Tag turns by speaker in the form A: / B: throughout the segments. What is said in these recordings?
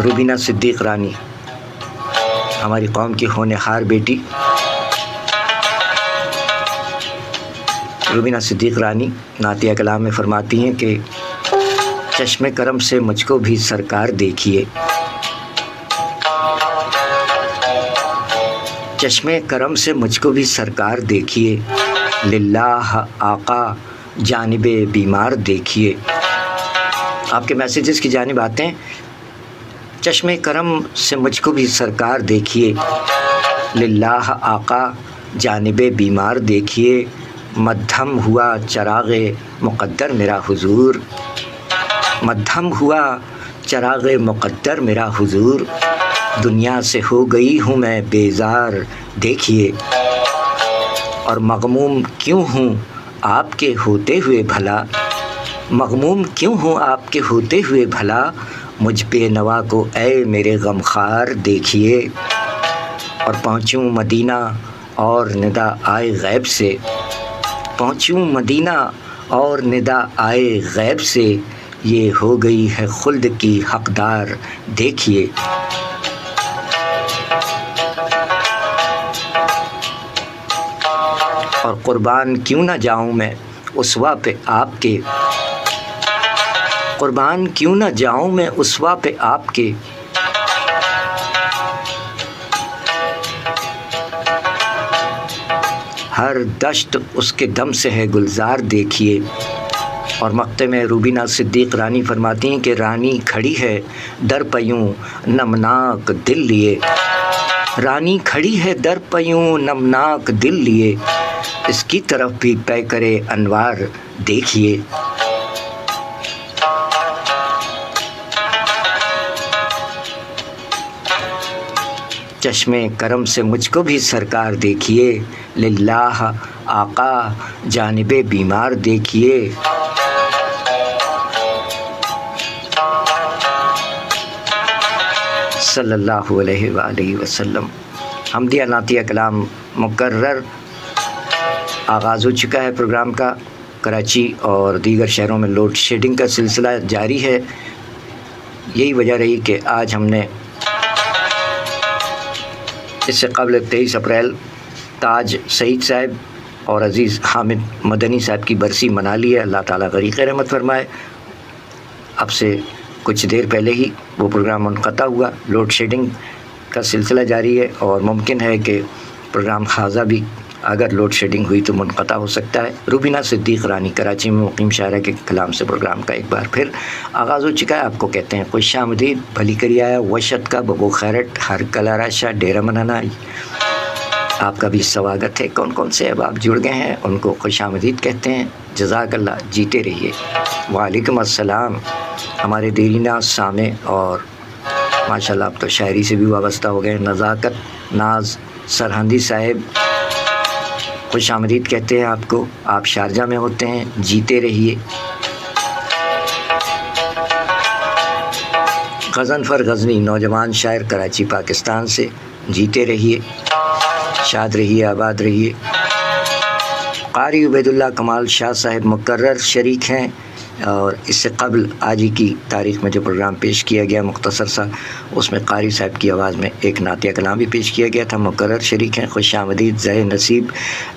A: روبینہ صدیق رانی ہماری قوم کی ہونہار بیٹی روبینہ صدیق رانی نعتیہ کلام میں فرماتی ہیں کہ چشم کرم سے مجھ کو بھی سرکار دیکھیے، چشم کرم سے مجھ کو بھی سرکار دیکھیے، للہ آقا جانب بیمار دیکھیے۔ آپ کے میسیجز کی جانب آتے ہیں، چشم کرم سے مجھ کو بھی سرکار دیکھیے، للہ آقا جانب بیمار دیکھیے، مدھم ہوا چراغ مقدر میرا حضور، مدھم ہوا چراغ مقدر میرا حضور، دنیا سے ہو گئی ہوں میں بیزار دیکھیے، اور مغموم کیوں ہوں آپ کے ہوتے ہوئے بھلا، مغموم کیوں ہوں آپ کے ہوتے ہوئے بھلا، مجھ بے نوا کو اے میرے غمخوار دیکھیے، اور پہنچوں مدینہ اور ندا آئے غیب سے، پہنچوں مدینہ اور ندا آئے غیب سے، یہ ہو گئی ہے خلد کی حقدار دیکھیے۔ اور قربان کیوں نہ جاؤں میں اسوا پہ آپ کے، قربان کیوں نہ جاؤں میں اسوا پہ آپ کے، ہر دشت اس کے دم سے ہے گلزار دیکھیے۔ اور مقطع میں روبینہ صدیق رانی فرماتی ہیں کہ رانی کھڑی ہے در پیوں نمناک دل لیے، رانی کھڑی ہے در پیوں نمناک دل لیے، اس کی طرف بھی پے کرے انوار دیکھیے۔ چشم کرم سے مجھ کو بھی سرکار دیکھیے، للہ آقا جانب بیمار دیکھیے۔ صلی اللہ علیہ وآلہ وسلم۔ حمدیہ نعتیہ کلام مکرر آغاز ہو چکا ہے پروگرام کا۔ کراچی اور دیگر شہروں میں لوڈ شیڈنگ کا سلسلہ جاری ہے۔ یہی وجہ رہی کہ آج ہم نے اس سے قبل 23 اپریل تاج سعید صاحب اور عزیز حامد مدنی صاحب کی برسی منا لی ہے۔ اللہ تعالیٰ غریق رحمت فرمائے۔ اب سے کچھ دیر پہلے ہی وہ پروگرام منقطع ہوا۔ لوڈ شیڈنگ کا سلسلہ جاری ہے اور ممکن ہے کہ پروگرام خاصہ بھی اگر لوڈ شیڈنگ ہوئی تو منقطع ہو سکتا ہے۔ روبینہ صدیق رانی کراچی میں مقیم شاعرہ کے کلام سے پروگرام کا ایک بار پھر آغاز ہو چکا ہے۔ آپ کو کہتے ہیں خوش آمدید، بھلی کری آیا وشت کا ببو خیرٹ ہر کلارا شاہ ڈیرہ منانا۔ آپ کا بھی سواگت ہے۔ کون کون سے اب آپ جڑ گئے ہیں ان کو خوش آمدید کہتے ہیں۔ جزاک اللہ، جیتے رہیے۔ وعلیکم السلام ہمارے دیرینہ سامع اور ماشاءاللہ اب تو شاعری سے بھی وابستہ ہو گئے، نزاکت ناز سرہندی صاحب خوش آمدید کہتے ہیں آپ کو۔ آپ شارجہ میں ہوتے ہیں، جیتے رہیے۔ غضنفر غزنی نوجوان شاعر کراچی پاکستان سے، جیتے رہیے، شاد رہیے، آباد رہیے۔ قاری عبید اللہ کمال شاہ صاحب مکرر شریک ہیں، اور اس سے قبل آج ہی کی تاریخ میں جو پروگرام پیش کیا گیا مختصر سا، اس میں قاری صاحب کی آواز میں ایک نعتیہ کلام بھی پیش کیا گیا تھا، مکرر شریک ہیں۔ خوش آمدید زہ نصیب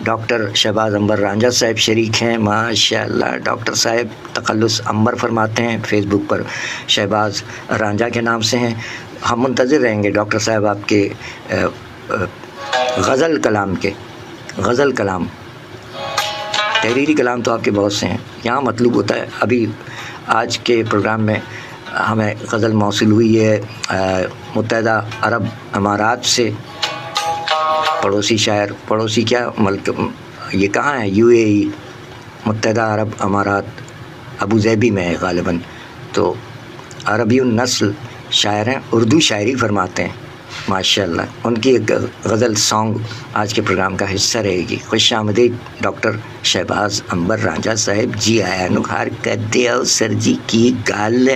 A: ڈاکٹر شہباز عنبر رانجھا صاحب شریک ہیں۔ ماشاءاللہ ڈاکٹر صاحب تخلص عنبر فرماتے ہیں، فیس بک پر شہباز رانجھا کے نام سے ہیں۔ ہم منتظر رہیں گے ڈاکٹر صاحب آپ کے غزل کلام کے، غزل کلام، تحریری کلام تو آپ کے بہت سے ہیں، یہاں مطلوب ہوتا ہے۔ ابھی آج کے پروگرام میں ہمیں غزل موصول ہوئی ہے متحدہ عرب امارات سے، پڑوسی شاعر، پڑوسی کیا ملک، یہ کہاں ہے؟ یو اے ای، متحدہ عرب امارات، ابو ظہبی میں ہے غالباً، تو عربی النسل شاعر ہیں، اردو شاعری فرماتے ہیں ماشاءاللہ۔ ان کی ایک غزل سانگ آج کے پروگرام کا حصہ رہے گی۔ خوش آمدید ڈاکٹر شہباز عنبر رانجھا صاحب، جی آیا نکھار کر دیا سر جی کی گال۔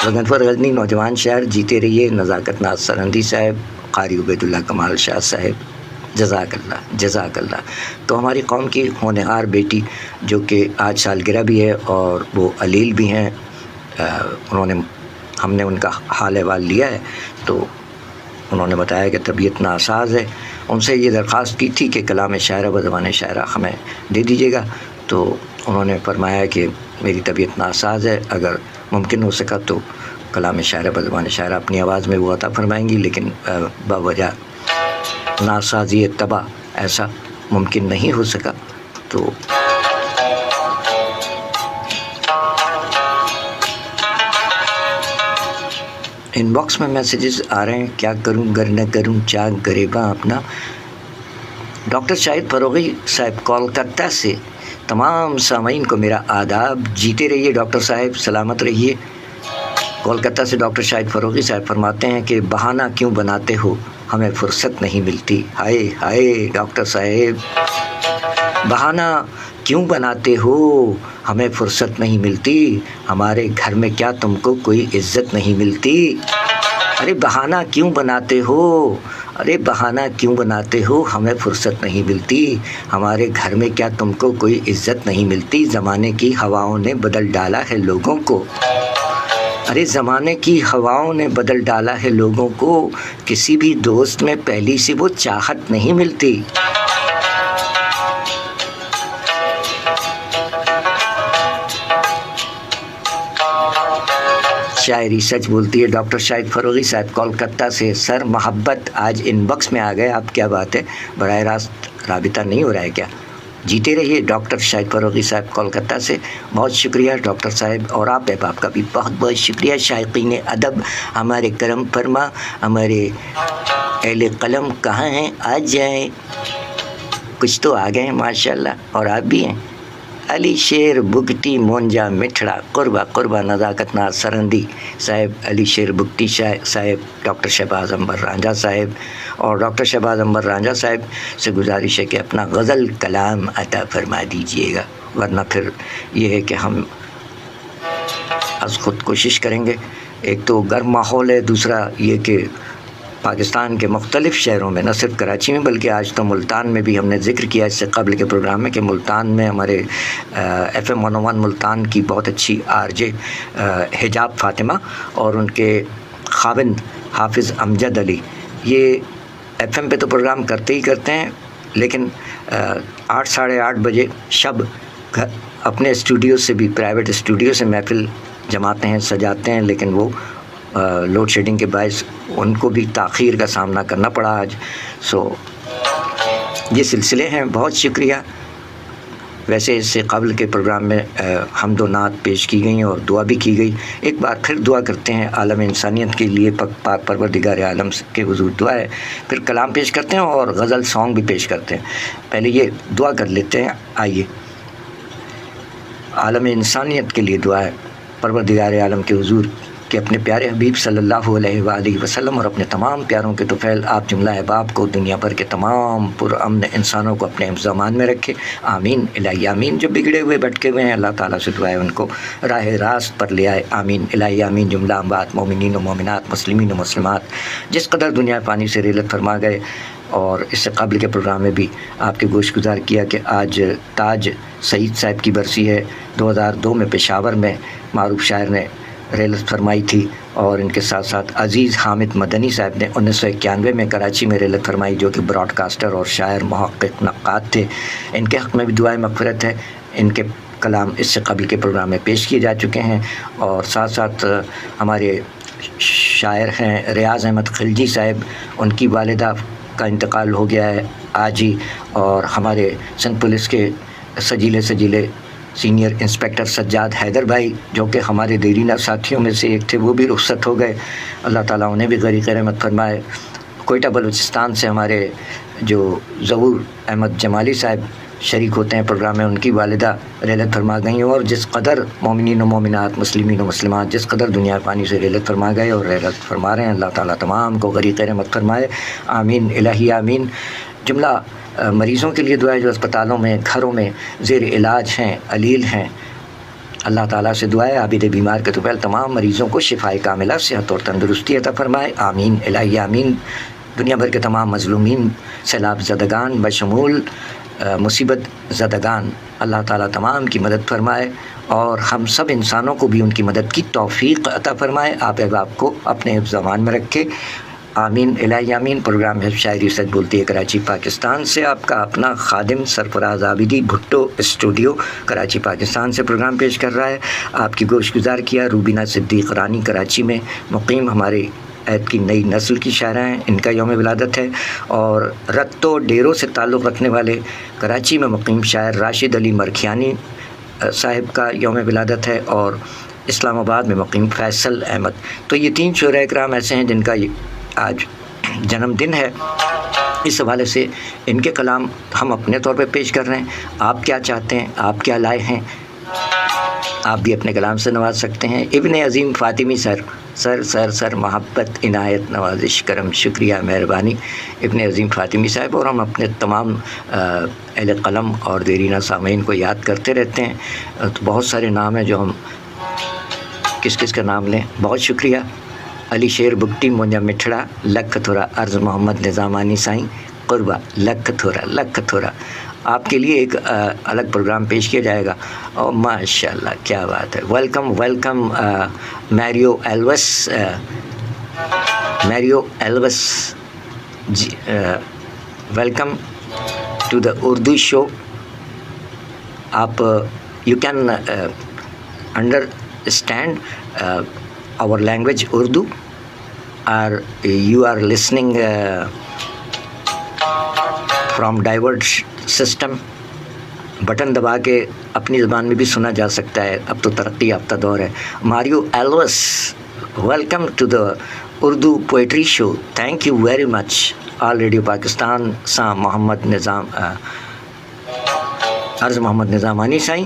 A: غضنفر غزنی نوجوان شاعر، جیتے رہیے۔ نزاکت ناز سرہندی صاحب، قاری عبید اللہ کمال شاہ صاحب، جزاک اللہ، جزاک اللہ۔ تو ہماری قوم کی ہونہار بیٹی جو کہ آج سالگرہ بھی ہے اور وہ علیل بھی ہیں، انہوں نے ہم نے ان کا حال احوال لیا ہے تو انہوں نے بتایا کہ طبیعت ناساز ہے. ان سے یہ درخواست کی تھی کہ کلام شاعرہ و زبان شاعرہ ہمیں دے دیجیے گا، تو انہوں نے فرمایا کہ میری طبیعت ناساز ہے، اگر ممکن ہو سکا تو کلام شاعرہ و زبان شاعرہ اپنی آواز میں وہ عطا فرمائیں گی، لیکن باوجہ ناسازی طبع ایسا ممکن نہیں ہو سکا. تو ان باکس میں میسیجز آ رہے ہیں، کیا کروں گر نہ کروں چاک گریباں اپنا. ڈاکٹر شاہد فروغی صاحب کولکتہ سے تمام سامعین کو میرا آداب. جیتے رہیے ڈاکٹر صاحب، سلامت رہیے. کولکتہ سے ڈاکٹر شاہد فروغی صاحب فرماتے ہیں کہ بہانہ کیوں بناتے ہو، ہمیں فرصت نہیں ملتی. ہائے ہائے ڈاکٹر صاحب، بہانہ کیوں بناتے ہو، ہمیں فرصت نہیں ملتی. ہمارے گھر میں کیا تم کو کوئی عزت نہیں ملتی؟ ارے بہانہ کیوں بناتے ہو، ارے بہانہ کیوں بناتے ہو، ہمیں فرصت نہیں ملتی. ہمارے گھر میں کیا تم کو کوئی عزت نہیں ملتی؟ زمانے کی ہواؤں نے بدل ڈالا ہے لوگوں کو. ارے زمانے کی ہواؤں نے بدل ڈالا ہے لوگوں کو، کسی بھی دوست میں پہلی سی وہ چاہت نہیں ملتی. شاعری سچ بولتی ہے. ڈاکٹر شاہد فروغی صاحب کولکتہ سے، سر محبت آج ان باکس میں آ گئے آپ، کیا بات ہے، براہ راست رابطہ نہیں ہو رہا ہے کیا؟ جیتے رہیے ڈاکٹر شاہد فروغی صاحب کولکتہ سے. بہت شکریہ ڈاکٹر صاحب، اور آپ کا بھی بہت بہت شکریہ. شائقین ادب، ہمارے کرم فرما، ہمارے اہل قلم کہاں ہیں؟ آ جائیں. کچھ تو آ گئے ہیں ماشاءاللہ، اور آپ بھی ہیں. علی شیر بگٹی مونجا مٹھڑا، قربہ قربہ نزاکت ناز سرندی صاحب، علی شیر بگٹی صاحب، ڈاکٹر شہباز عنبر رانجھا صاحب. اور ڈاکٹر شہباز عنبر رانجھا صاحب سے گزارش ہے کہ اپنا غزل کلام عطا فرما دیجئے گا، ورنہ پھر یہ ہے کہ ہم از خود کوشش کریں گے. ایک تو گرم ماحول ہے، دوسرا یہ کہ پاکستان کے مختلف شہروں میں، نہ صرف کراچی میں بلکہ آج تو ملتان میں بھی ہم نے ذکر کیا اس سے قبل کے پروگرام میں کہ ملتان میں ہمارے ایف ایم 101 ملتان کی بہت اچھی آر جے حجاب فاطمہ اور ان کے خاوند حافظ امجد علی، یہ ایف ایم پہ تو پروگرام کرتے ہی کرتے ہیں، لیکن 8 ساڑھے 8 بجے شب اپنے اسٹوڈیو سے بھی، پرائیویٹ اسٹوڈیو سے محفل جماتے ہیں، سجاتے ہیں، لیکن وہ لوڈ شیڈنگ کے باعث ان کو بھی تاخیر کا سامنا کرنا پڑا آج. یہ سلسلے ہیں. بہت شکریہ. ویسے اس سے قبل کے پروگرام میں حمد و نعت پیش کی گئیں اور دعا بھی کی گئی. ایک بار پھر دعا کرتے ہیں عالم انسانیت کے لیے، پاک پروردگار عالم کے حضور دعا ہے، پھر کلام پیش کرتے ہیں اور غزل سانگ بھی پیش کرتے ہیں. پہلے یہ دعا کر لیتے ہیں. آئیے، عالم انسانیت کے لیے دعا ہے، پروردگار عالم کے حضور کہ اپنے پیارے حبیب صلی اللہ علیہ وآلہ وسلم اور اپنے تمام پیاروں کے طفیل آپ جملہ احباب کو، دنیا بھر کے تمام پرامن انسانوں کو اپنے حفظ و امان میں رکھے. آمین الہی آمین. جو بگڑے ہوئے بھٹکے ہوئے ہیں اللہ تعالیٰ سے دعا ہے ان کو راہ راست پر لے آئے. آمین الہی آمین. جملہ اموات، مومنین و مومنات، مسلمین و مسلمات جس قدر دنیا پانی سے ریلت فرما گئے. اور اس سے قبل کے پروگرام میں بھی آپ کے گوش گزار کیا کہ آج تاج سعید صاحب کی برسی ہے. 2002 میں پشاور میں معروف شاعر نے ریلت فرمائی تھی، اور ان کے ساتھ ساتھ عزیز حامد مدنی صاحب نے 1991 میں کراچی میں ریلت فرمائی، جو کہ براڈ کاسٹر اور شاعر، محقق، نقاد تھے. ان کے حق میں بھی دعائیں مغفرت ہے. ان کے کلام اس سے قبل کے پروگرام میں پیش کیے جا چکے ہیں. اور ساتھ ساتھ ہمارے شاعر ہیں ریاض احمد خلجی صاحب، ان کی والدہ کا انتقال ہو گیا ہے آج ہی. اور ہمارے سندھ پولیس کے سجیلے سینئر انسپیکٹر سجاد حیدر بھائی، جو کہ ہمارے دیرینہ ساتھیوں میں سے ایک تھے، وہ بھی رخصت ہو گئے. اللہ تعالیٰ انہیں بھی غریق رحمت فرمائے. کوئٹہ بلوچستان سے ہمارے جو ظہور احمد جمالی صاحب شریک ہوتے ہیں پروگرام میں، ان کی والدہ ریلت فرما گئی. اور جس قدر مومنین و مومنات، مسلمین و مسلمات جس قدر دنیا پانی سے ریلت فرما گئے اور ریلت فرما رہے ہیں، اللہ تعالیٰ تمام کو غریق رحمت فرمائے. آمین الہی آمین. جملہ مریضوں کے لیے دعا ہے جو اسپتالوں میں، گھروں میں زیر علاج ہیں، علیل ہیں. اللہ تعالیٰ سے دعا ہے عابد بیمار کے طفیل تمام مریضوں کو شفائے کاملہ، صحت اور تندرستی عطا فرمائے. آمین الہی آمین. دنیا بھر کے تمام مظلومین، سیلاب زدگان بشمول مصیبت زدگان، اللہ تعالیٰ تمام کی مدد فرمائے. اور ہم سب انسانوں کو بھی ان کی مدد کی توفیق عطا فرمائے. آپ احباب کو اپنے حفظ امان میں رکھے. آمین الہی آمین. پروگرام ہے شاعری سچ بولتی ہے کراچی پاکستان سے. آپ کا اپنا خادم سرفراز عابدی بھٹو اسٹوڈیو کراچی پاکستان سے پروگرام پیش کر رہا ہے. آپ کی گوش گزار کیا روبینہ صدیق رانی کراچی میں مقیم ہمارے عید کی نئی نسل کی شاعرہ ہیں. ان کا یوم ولادت ہے. اور رتو ڈیروں سے تعلق رکھنے والے کراچی میں مقیم شاعر راشد علی مرکھیانی صاحب کا یوم ولادت ہے. اور اسلام آباد میں مقیم فیصل احمد. تو یہ 3 شعراء کرام ایسے ہیں جن کا آج جنم دن ہے. اس حوالے سے ان کے کلام ہم اپنے طور پہ پیش کر رہے ہیں. آپ کیا چاہتے ہیں، آپ کیا لائے ہیں، آپ بھی اپنے کلام سے نواز سکتے ہیں. ابن عظیم فاطمی سر محبت عنایت نوازش کرم شکریہ مہربانی ابن عظیم فاطمی صاحب. اور ہم اپنے تمام اہل قلم اور دیرینہ سامعین کو یاد کرتے رہتے ہیں. تو بہت سارے نام ہیں جو ہم کس کا نام لیں. بہت شکریہ. علی شیر بگٹی مونجا مٹھڑا لکھ تھورا عرض محمد نظامانی سائیں قربہ لکھ تھورا. آپ کے لیے ایک الگ پروگرام پیش کیا جائے گا. اور ماشاء اللہ کیا بات ہے. Welcome Mario Alves ji. Welcome to the Urdu show. آپ you can understand our language Urdu, or you are listening from diverse system. Button دبا کے اپنی زبان میں بھی سنا جا سکتا ہے. اب تو ترقی یافتہ دور ہے. Mario Alves welcome to the Urdu poetry show. Thank you very much. All radio Pakistan سا محمد نظام عرض محمد نظامانی سائیں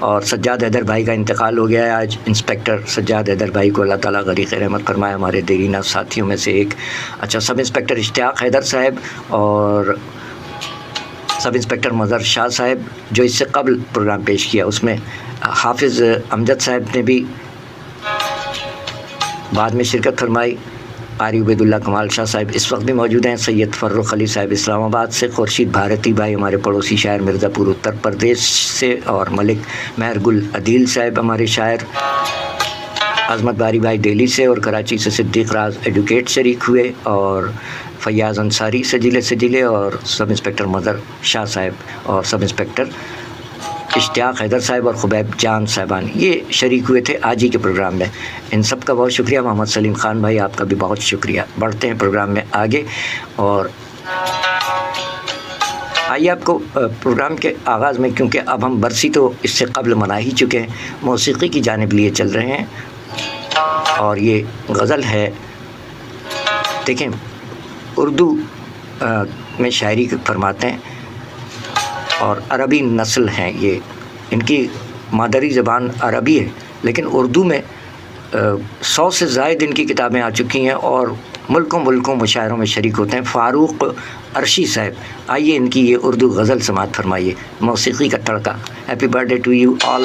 A: اور سجاد حیدر بھائی کا انتقال ہو گیا ہے آج. انسپیکٹر سجاد حیدر بھائی کو اللہ تعالیٰ غریق رحمت فرمائے. ہمارے دیرینہ ساتھیوں میں سے ایک. اچھا، سب انسپیکٹر اشتیاق حیدر صاحب اور سب انسپیکٹر مظہر شاہ صاحب جو اس سے قبل پروگرام پیش کیا، اس میں حافظ امجد صاحب نے بھی بعد میں شرکت فرمائی. قاری عبید اللہ کمال شاہ صاحب اس وقت بھی موجود ہیں. سید فرخ علی صاحب اسلام آباد سے. خورشید بھارتی بھائی ہمارے پڑوسی شاعر مرزا پور اتر پردیش سے. اور ملک مہر گل عدیل صاحب ہمارے شاعر. عظمت باری بھائی دہلی سے. اور کراچی سے صدیق راز ایڈوکیٹ شریک ہوئے. اور فیاض انصاری سجیلے. اور سب انسپیکٹر مظہر شاہ صاحب اور سب انسپیکٹر اشتیاق حیدر صاحب اور خبیب جان صاحبان یہ شریک ہوئے تھے آج ہی کے پروگرام میں. ان سب کا بہت شکریہ. محمد سلیم خان بھائی آپ کا بھی بہت شکریہ. بڑھتے ہیں پروگرام میں آگے. اور آئیے آپ کو پروگرام کے آغاز میں، کیونکہ اب ہم برسی تو اس سے قبل منا ہی چکے ہیں، موسیقی کی جانب لیے چل رہے ہیں. اور یہ غزل ہے. دیکھیں، اردو میں شاعری فرماتے ہیں اور عربی نسل ہیں یہ. ان کی مادری زبان عربی ہے، لیکن اردو میں 100 سے زائد ان کی کتابیں آ چکی ہیں اور ملکوں مشاعروں میں شریک ہوتے ہیں. فاروق عرشی صاحب، آئیے ان کی یہ اردو غزل سماعت فرمائیے. موسیقی کا تڑکا. Happy birthday to you all.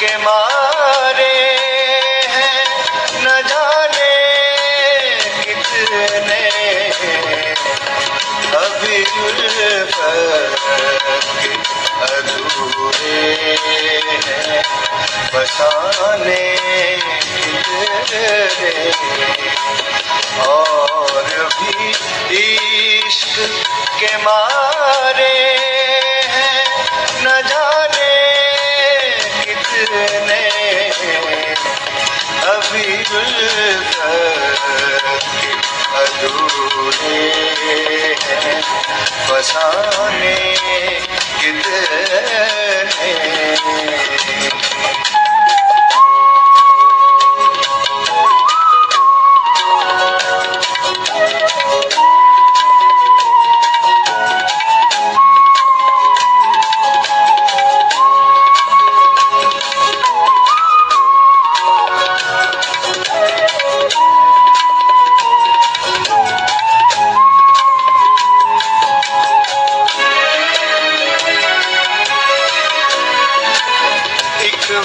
A: کے مارے ہیں نہ جانے کتنے، ابھی الفت کے ادھورے ہیں فسانے کتنے، اور بھی عشق کے مارے ہیں نہ جانے کتنے، ابھی الفت کے ادھورے ہیں فسانے کتنے۔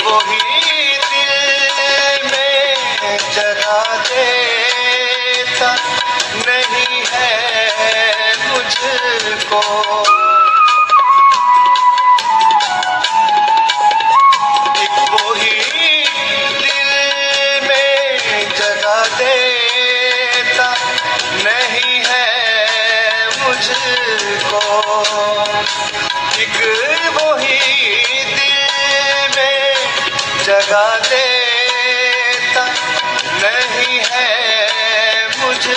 A: وہی دل میں جگہ دیتا نہیں ہے مجھ کو، ایک وہی دل میں جگہ دیتا نہیں ہے مجھ کو، ایک وہی جگہ دیتا نہیں ہے مجھ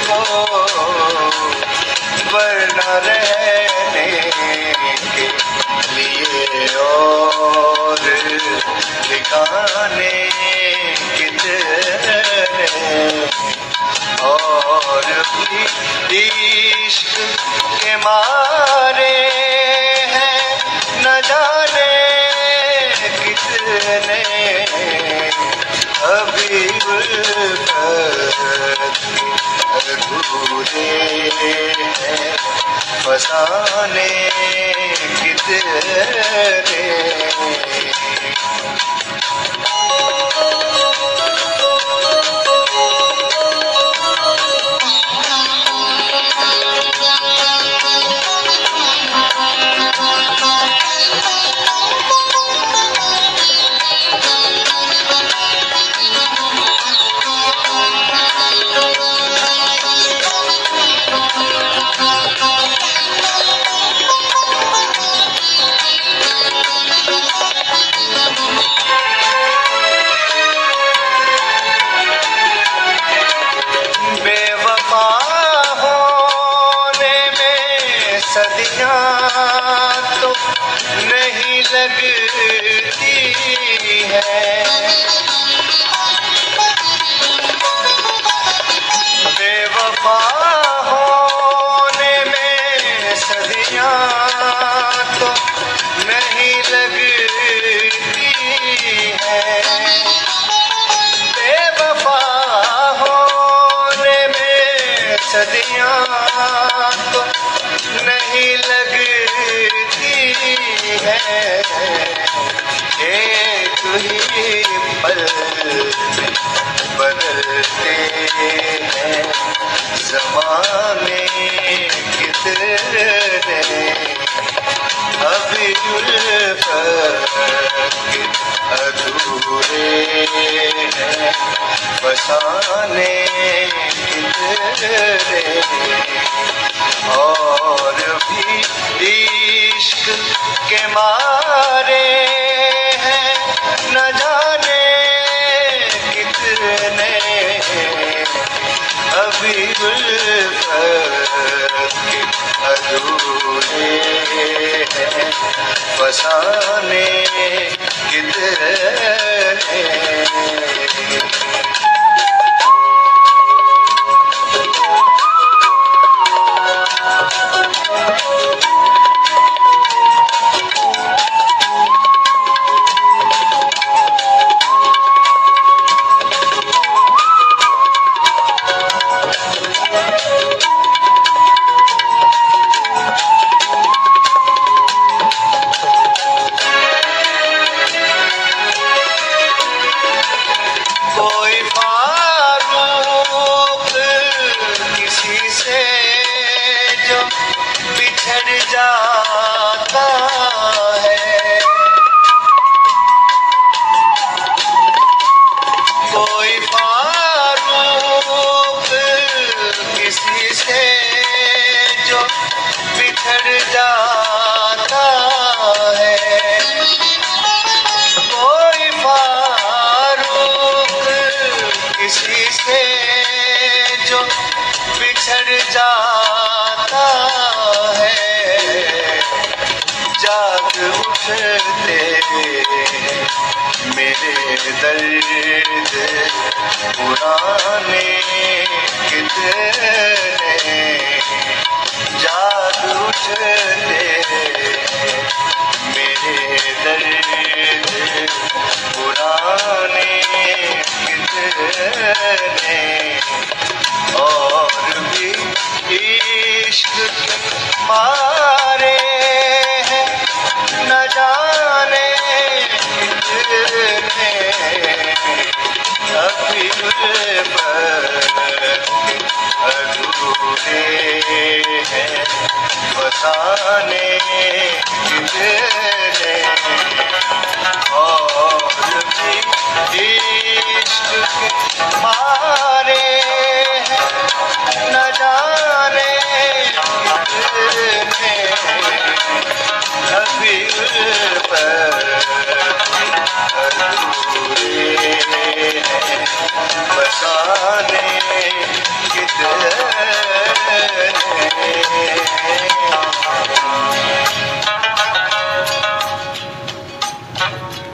A: کو، ورنہ رہنے کے لیے اور ٹھکانے کتنے، اور بھی عشق کے مارے ہیں نہ جانے کتنے، ابھی الفت کے ادھورے ہیں فسانے کتنے۔ صدیاں تو نہیں لگتی ہے، بے وفا ہونے میں صدیاں تو نہیں لگتی ہے، بے وفا ہونے میں صدیاں تو نہیں لگتی ہے، ایک ہی پل میں بدلتے ہیں زمانے کتنے، ابھی الفت کے ادھورے ہیں فسانے کتنے، اور بھی عشق کے مارے ہیں نہ جانے کتنے، ابھی الفت کے ادھورے ہیں فسانے کتنے۔ جاتا ہے، کوئی فاروق کسی سے جو بچھڑ جاتا ہے، کوئی فاروق کسی سے جو بچھڑ جاتا ہے، جاگ اٹھتے میرے درد پرانے کتنے، جاگ اٹھتے میرے درد پرانے کتنے، اور بھی عشق کے مارے ہیں نہ جانے کتنے، ابھی پر ادھورے ہیں فسانے کتنے، اور بھی عشق کے مارے ہیں نہ جانے کتنے، ابھی پر ادھورے ہیں فسانے کتنے۔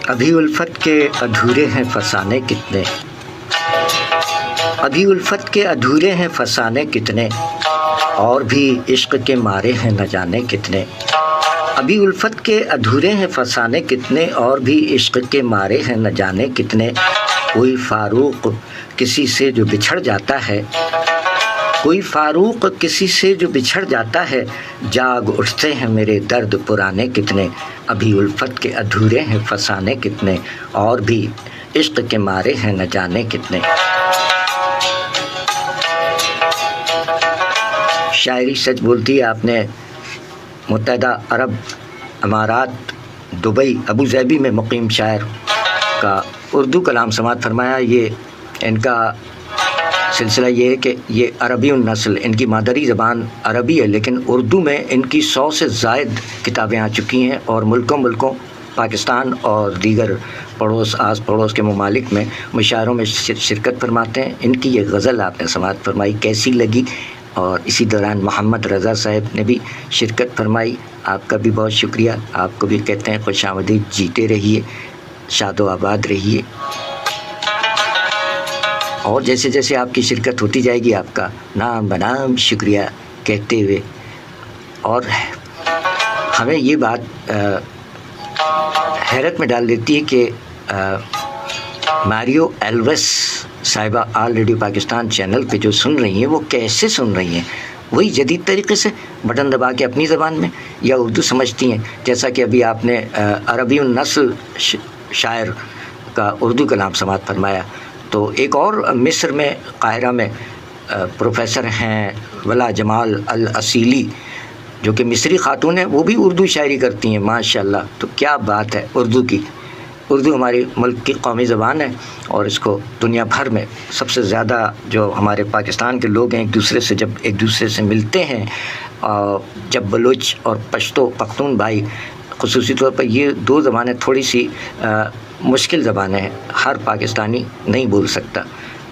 A: ابھی الفت کے ادھورے ہیں فسانے کتنے، ابھی الفت کے ادھورے ہیں فسانے کتنے، اور بھی عشق کے مارے ہیں نہ جانے کتنے، ابھی الفت کے ادھورے ہیں فسانے کتنے، اور بھی عشق کے مارے ہیں نہ جانے کتنے، کوئی فاروق کسی سے جو بچھڑ جاتا ہے، کوئی فاروق کسی سے جو بچھڑ جاتا ہے، جاگ اٹھتے ہیں میرے درد پرانے کتنے، ابھی الفت کے ادھورے ہیں فسانے کتنے، اور بھی عشق کے مارے ہیں نہ جانے کتنے۔ شاعری سچ بولتی ہے۔ آپ نے متحدہ عرب امارات دبئی ابوظہبی میں مقیم شاعر کا اردو کلام سماعت فرمایا۔ یہ ان کا سلسلہ یہ ہے کہ یہ عربی النسل، ان کی مادری زبان عربی ہے، لیکن اردو میں ان کی 100 سے زائد کتابیں آ چکی ہیں، اور ملکوں پاکستان اور دیگر آس پڑوس کے ممالک میں مشاعروں میں شرکت فرماتے ہیں۔ ان کی یہ غزل آپ نے سماعت فرمائی، کیسی لگی؟ اور اسی دوران محمد رضا صاحب نے بھی شرکت فرمائی، آپ کا بھی بہت شکریہ۔ آپ کو بھی کہتے ہیں خوش آمدید، جیتے رہیے، شاد و آباد رہیے، اور جیسے جیسے آپ کی شرکت ہوتی جائے گی آپ کا نام بنام شکریہ کہتے ہوئے۔ اور ہمیں یہ بات حیرت میں ڈال دیتی ہے کہ ماریو ایلویس صاحبہ آل ریڈیو پاکستان چینل پہ جو سن رہی ہیں وہ کیسے سن رہی ہیں؟ وہی جدید طریقے سے بٹن دبا کے اپنی زبان میں، یا اردو سمجھتی ہیں؟ جیسا کہ ابھی آپ نے عربی النسل شاعر کا اردو کلام سماعت فرمایا، تو ایک اور مصر میں قاہرہ میں پروفیسر ہیں ولا جمال الاصیلی، جو کہ مصری خاتون ہیں، وہ بھی اردو شاعری کرتی ہیں ماشاءاللہ۔ تو کیا بات ہے اردو کی! اردو ہماری ملک کی قومی زبان ہے، اور اس کو دنیا بھر میں سب سے زیادہ جو ہمارے پاکستان کے لوگ ہیں جب ایک دوسرے سے ملتے ہیں، جب بلوچ اور پشتو پختون بھائی، خصوصی طور پر یہ دو زبانیں تھوڑی سی مشکل زبانیں ہیں، ہر پاکستانی نہیں بول سکتا،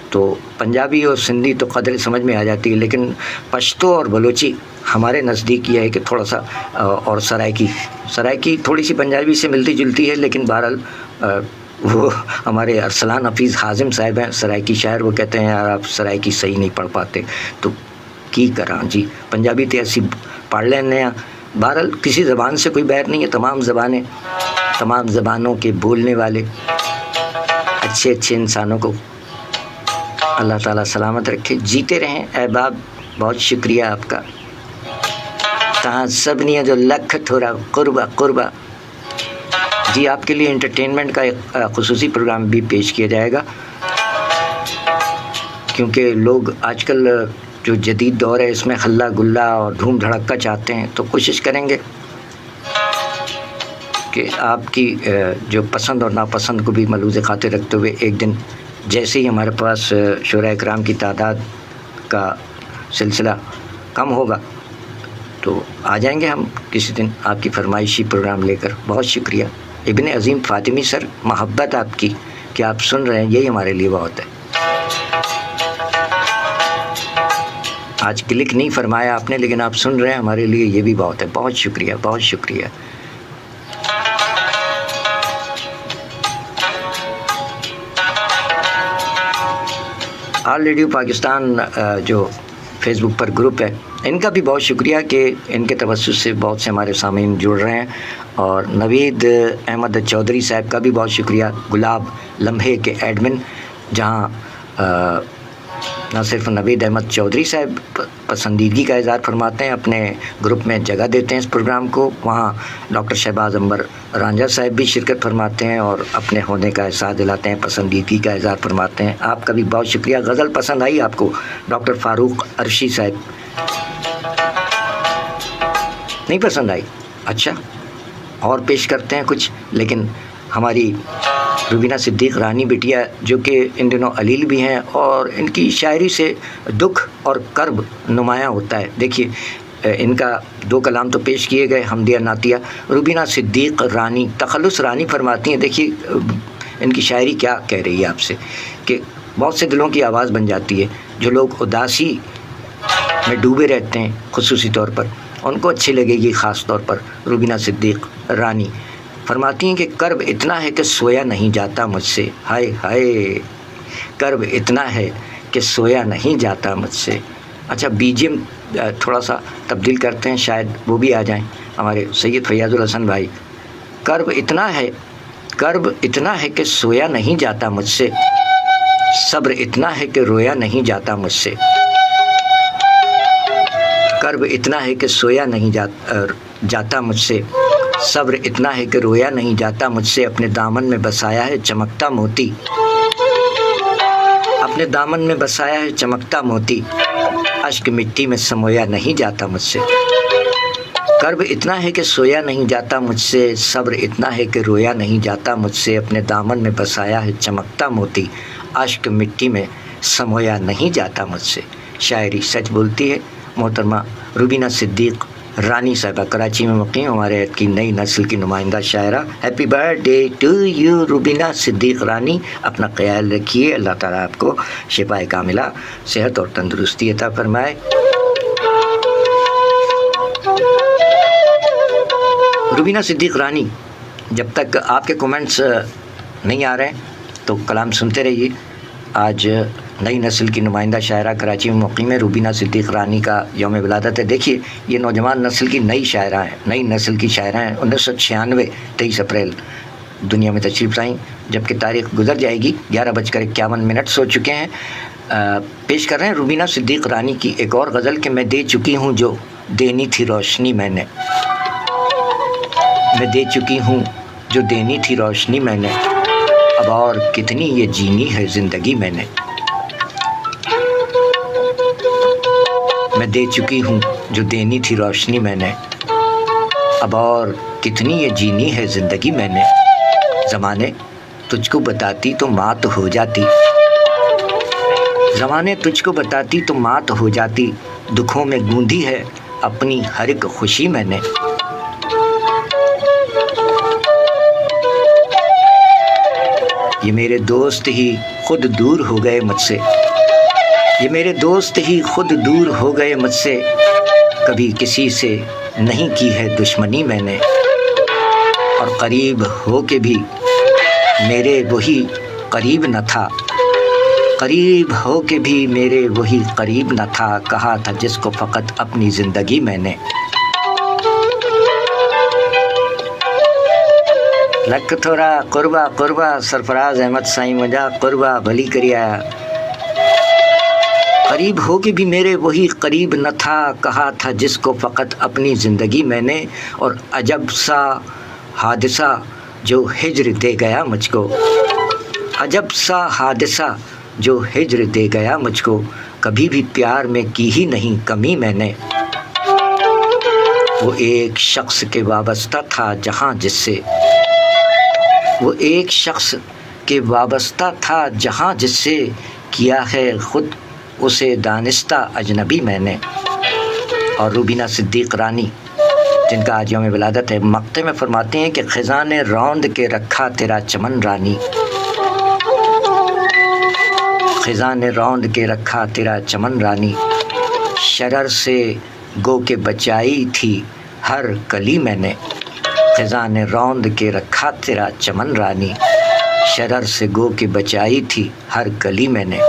A: تو پنجابی اور سندھی تو قدر سمجھ میں آ جاتی ہے، لیکن پشتو اور بلوچی ہمارے نزدیک یہ ہے کہ تھوڑا سا، اور سرائکی تھوڑی سی پنجابی سے ملتی جلتی ہے، لیکن بہرحال وہ ہمارے ارسلان حفیظ حازم صاحب ہیں سرائکی شاعر، وہ کہتے ہیں یار آپ سرائکی صحیح نہیں پڑھ پاتے، تو کی کراں جی، پنجابی تو ایسی پڑھ لینے ہیں۔ بہرحال کسی زبان سے کوئی بیر نہیں ہے، تمام زبانوں کے بولنے والے اچھے انسانوں کو اللہ تعالیٰ سلامت رکھے، جیتے رہیں احباب۔ بہت شکریہ آپ کا، تہاں سبنیاں جو لکھ تھوڑا قربہ جی۔ آپ کے لیے انٹرٹینمنٹ کا ایک خصوصی پروگرام بھی پیش کیا جائے گا، کیونکہ لوگ آج کل جو جدید دور ہے اس میں ہلا گلا اور دھوم دھڑکا چاہتے ہیں تو کوشش کریں گے کہ آپ کی جو پسند اور ناپسند کو بھی ملحوظ خاطر رکھتے ہوئے ایک دن جیسے ہی ہمارے پاس شعراء کرام کی تعداد کا سلسلہ کم ہوگا تو آ جائیں گے ہم کسی دن آپ کی فرمائشی پروگرام لے کر. بہت شکریہ ابن عظیم فاطمی سر، محبت آپ کی کہ آپ سن رہے ہیں، یہی ہمارے لیے بہت ہے. آج کلک نہیں فرمایا آپ نے لیکن آپ سن رہے ہیں، ہمارے لیے یہ بھی بہت ہے. بہت شکریہ، بہت شکریہ. آل ریڈیو پاکستان جو فیس بک پر گروپ ہے، ان کا بھی بہت شکریہ کہ ان کے توسط سے بہت سے ہمارے سامعین جڑ رہے ہیں. اور نوید احمد چودھری صاحب کا بھی بہت شکریہ، گلاب لمحے کے ایڈمن، جہاں نہ صرف نوید احمد چودھری صاحب پسندیدگی کا اظہار فرماتے ہیں، اپنے گروپ میں جگہ دیتے ہیں اس پروگرام کو، وہاں ڈاکٹر شہباز عنبر رانجھا صاحب بھی شرکت فرماتے ہیں اور اپنے ہونے کا احساس دلاتے ہیں، پسندیدگی کا اظہار فرماتے ہیں. آپ کا بھی بہت شکریہ. غزل پسند آئی آپ کو؟ ڈاکٹر فاروق عرشی صاحب نہیں پسند آئی؟ اچھا، اور پیش کرتے ہیں کچھ. لیکن ہماری روبینہ صدیق رانی بٹیا جو کہ ان دنوں علیل بھی ہیں اور ان کی شاعری سے دکھ اور کرب نمایاں ہوتا ہے. دیکھیے ان کا 2 کلام تو پیش کیے گئے، حمدیہ نعتیہ. روبینہ صدیق رانی تخلص رانی فرماتی ہیں. دیکھیے ان کی شاعری کیا کہہ رہی ہے آپ سے کہ بہت سے دلوں کی آواز بن جاتی ہے. جو لوگ اداسی میں ڈوبے رہتے ہیں خصوصی طور پر، ان کو اچھی لگے گی. خاص طور پر روبینہ صدیق رانی فرماتی ہیں کہ کرب اتنا ہے کہ سویا نہیں جاتا مجھ سے. ہائے ہائے، کرب اتنا ہے کہ سویا نہیں جاتا مجھ سے. اچھا، بی جی ایم تھوڑا سا تبدیل کرتے ہیں، شاید وہ بھی آ جائیں ہمارے سید فیاض الحسن بھائی. کرب اتنا ہے کہ سویا نہیں جاتا مجھ سے، صبر اتنا ہے کہ رویا نہیں جاتا مجھ سے. کرب اتنا ہے کہ سویا نہیں جاتا مجھ سے، صبر اتنا ہے کہ رویا نہیں جاتا مجھ سے. اپنے دامن میں بسایا ہے چمکتا موتی، اپنے دامن میں بسایا ہے چمکتا موتی، اشک مٹی میں سمویا نہیں جاتا مجھ سے. کرب اتنا ہے کہ سویا نہیں جاتا مجھ سے، صبر اتنا ہے کہ رویا نہیں جاتا مجھ سے. اپنے دامن میں بسایا ہے چمکتا موتی، اشک مٹی میں سمویا نہیں جاتا مجھ سے. شاعری سچ بولتی ہے. محترمہ روبینہ صدیق رانی صاحبہ کراچی میں مقیم، ہمارے عہد کی نئی نسل کی نمائندہ شاعرہ. Happy birthday to you Rubina Siddiq Rani. اپنا خیال رکھیے، اللہ تعالیٰ آپ کو شفاء کاملہ، صحت اور تندرستی عطا فرمائے. روبینہ صدیق رانی، جب تک آپ کے کومنٹس نہیں آ رہے ہیں تو کلام سنتے رہیے. آج نئی نسل کی نمائندہ شاعرہ کراچی میں مقیم ہے، روبینہ صدیق رانی کا یوم ولادت ہے. دیکھیے یہ نوجوان نسل کی نئی شاعرہ ہیں، نئی نسل کی شاعرہ ہیں. 1996 23 اپریل دنیا میں تشریف لائیں، جبکہ تاریخ گزر جائے گی. 11:51 ہو چکے ہیں. پیش کر رہے ہیں روبینہ صدیق رانی کی ایک اور غزل کہ میں دے چکی ہوں جو دینی تھی روشنی میں نے، میں دے چکی ہوں جو دینی تھی روشنی میں نے، اب اور کتنی یہ جینی ہے زندگی میں نے. میں دے چکی ہوں جو دینی تھی روشنی میں نے، اب اور کتنی یہ جینی ہے زندگی میں نے. زمانے تجھ کو بتاتی تو مات ہو جاتی، زمانے تجھ کو بتاتی تو مات ہو جاتی، دکھوں میں گوندھی ہے اپنی ہر ایک خوشی میں نے. یہ میرے دوست ہی خود دور ہو گئے مجھ سے، یہ میرے دوست ہی خود دور ہو گئے مجھ سے، کبھی کسی سے نہیں کی ہے دشمنی میں نے، اور قریب ہو کے بھی میرے وہی قریب نہ تھا، قریب ہو کے بھی میرے وہی قریب نہ تھا، کہا تھا جس کو فقط اپنی زندگی میں نے. لکھ تھوڑا قربا قربا سرفراز احمد سائیں مجا قربا بھلی کریا. قریب ہو کے بھی میرے وہی قریب نہ تھا، کہا تھا جس کو فقط اپنی زندگی میں نے، اور عجب سا حادثہ جو ہجر دے گیا مجھ کو، عجب سا حادثہ جو ہجر دے گیا مجھ کو، کبھی بھی پیار میں کی ہی نہیں کمی میں نے، وہ ایک شخص کے وابستہ تھا جہاں جس سے، وہ ایک شخص کے وابستہ تھا جہاں جس سے، کیا ہے خود اسے دانستہ اجنبی میں نے۔ اور روبینہ صدیق رانی جن کا آج یوم ولادت ہے، مقطع میں فرماتے ہیں کہ خزاں نے روند کے رکھا تیرا چمن رانی، خزاں نے روند کے رکھا تیرا چمن رانی، شرر سے گو کے بچائی تھی ہر کلی میں نے، خزاں نے روند کے رکھا تیرا چمن رانی، شرر سے گو کے بچائی تھی ہر کلی میں نے۔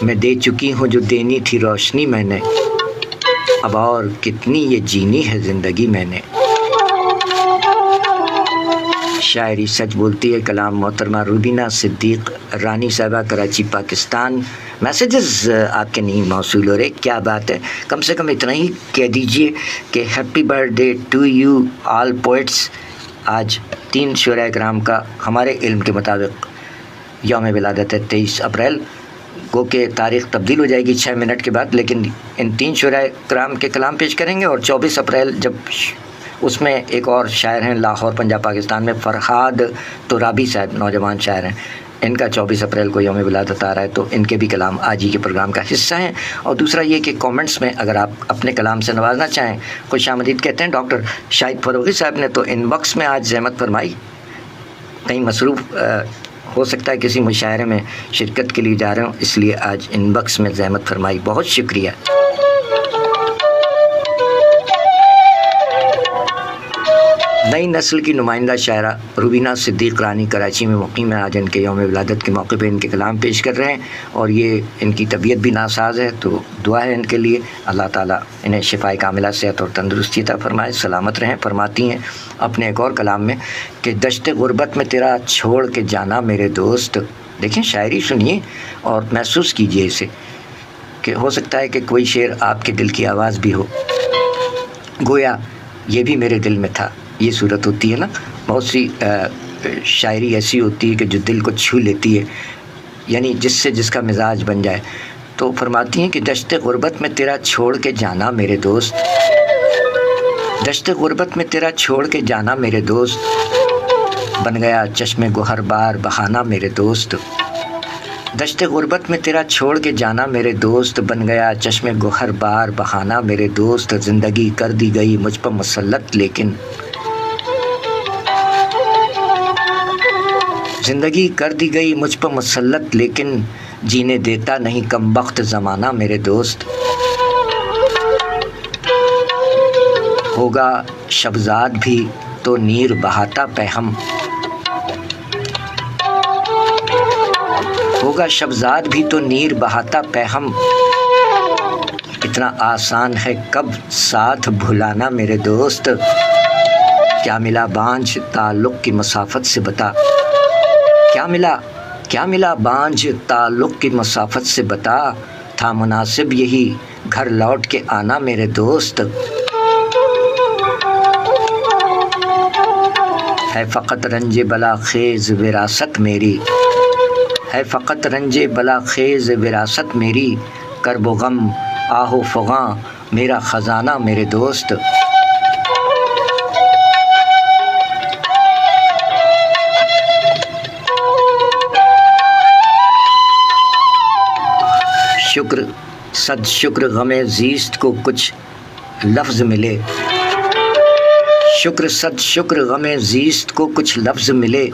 A: میں دے چکی ہوں جو دینی تھی روشنی میں نے، اب اور کتنی یہ جینی ہے زندگی میں نے۔ شاعری سچ بولتی ہے، کلام محترمہ روبینہ صدیق رانی صاحبہ، کراچی، پاکستان۔ میسیجز آپ کے نہیں موصول ہو رہے، کیا بات ہے، کم سے کم اتنا ہی کہہ دیجئے کہ happy birthday to you all poets. آج 3 شعراء کرام کا ہمارے علم کے مطابق یوم ولادت ہے 23 اپریل، گو کہ تاریخ تبدیل ہو جائے گی 6 منٹ کے بعد، لیکن ان 3 شعراء کرام کے کلام پیش کریں گے۔ اور 24 اپریل جب اس میں ایک اور شاعر ہیں لاہور پنجاب پاکستان میں، فرحاد ترابی صاحب، نوجوان شاعر ہیں، ان کا 24 اپریل کو یوم ولادت آ رہا ہے، تو ان کے بھی کلام آج ہی کے پروگرام کا حصہ ہیں۔ اور دوسرا یہ کہ کومنٹس میں اگر آپ اپنے کلام سے نوازنا چاہیں، خوش آمدید کہتے ہیں۔ ڈاکٹر شاہد فروغی صاحب نے تو ان باکس میں آج زحمت فرمائی، کہیں مصروف ہو سکتا ہے کسی مشاعرے میں شرکت کے لیے جا رہے ہوں، اس لیے آج ان باکس میں زحمت فرمائی، بہت شکریہ۔ نئی نسل کی نمائندہ شاعرہ روبینہ صدیق رانی کراچی میں مقیم ہے، آج ان کے یوم ولادت کے موقع پہ ان کے کلام پیش کر رہے ہیں، اور یہ ان کی طبیعت بھی ناساز ہے، تو دعا ہے ان کے لیے، اللہ تعالیٰ انہیں شفائے کاملہ، صحت اور تندرستی عطا فرمائے، سلامت رہیں۔ فرماتی ہیں اپنے ایک اور کلام میں کہ دشت غربت میں تیرا چھوڑ کے جانا میرے دوست۔ دیکھیں شاعری سنیے اور محسوس کیجئے اسے، کہ ہو سکتا ہے کہ کوئی شعر آپ کے دل کی آواز بھی ہو، گویا یہ بھی میرے دل میں تھا۔ یہ صورت ہوتی ہے نا، بہت سی شاعری ایسی ہوتی ہے کہ جو دل کو چھو لیتی ہے، یعنی جس سے جس کا مزاج بن جائے۔ تو فرماتی ہیں کہ دشت غربت میں تیرا چھوڑ کے جانا میرے دوست، دشت غربت میں تیرا چھوڑ کے جانا میرے دوست، بن گیا چشم گوہر بار بہانا میرے دوست، دشت غربت میں تیرا چھوڑ کے جانا میرے دوست، بن گیا چشم گوہر بار بہانا میرے دوست، زندگی کر دی گئی مجھ پر مسلط لیکن، زندگی کر دی گئی مجھ پر مسلط لیکن، جینے دیتا نہیں کم بخت زمانہ میرے دوست، ہوگا شبزاد بھی تو نیر بہاتا پہم، ہوگا شبزاد بھی تو نیر بہاتا پہم، اتنا آسان ہے کب ساتھ بھلانا میرے دوست، کیا ملا بانجھ تعلق کی مسافت سے بتا، کیا ملا بانجھ تعلق کی مسافت سے بتا، تھا مناسب یہی گھر لوٹ کے آنا میرے دوست، ہے فقط رنج بلا خیز وراثت میری، ہے فقط رنج بلا خیز وراثت میری، کرب و غم آہ و فغاں میرا خزانہ میرے دوست، شکر صد شکر غم زیست کو کچھ لفظ ملے، شکر صد شکر غم زیست کو کچھ لفظ ملے،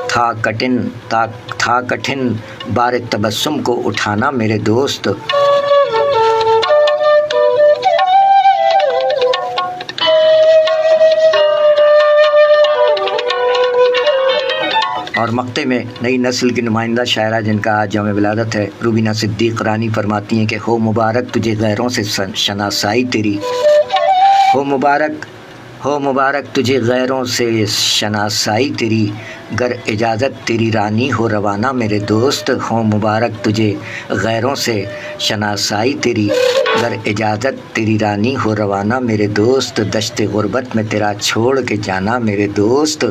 A: تھا کٹھن بار تبسم کو اٹھانا میرے دوست، اور مقطع میں نئی نسل کی نمائندہ شاعرہ جن کا آج یوم ولادت ہے روبینہ صدیق رانی فرماتی ہیں کہ ہو مبارک تجھے غیروں سے شناسائی تیری، ہو مبارک تجھے غیروں سے شناسائی تیری، گر اجازت تیری رانی ہو روانہ میرے دوست، ہو مبارک تجھے غیروں سے شناسائی تیری، در اجازت تیری رانی ہو روانہ میرے دوست، دشت غربت میں تیرا چھوڑ کے جانا میرے دوست،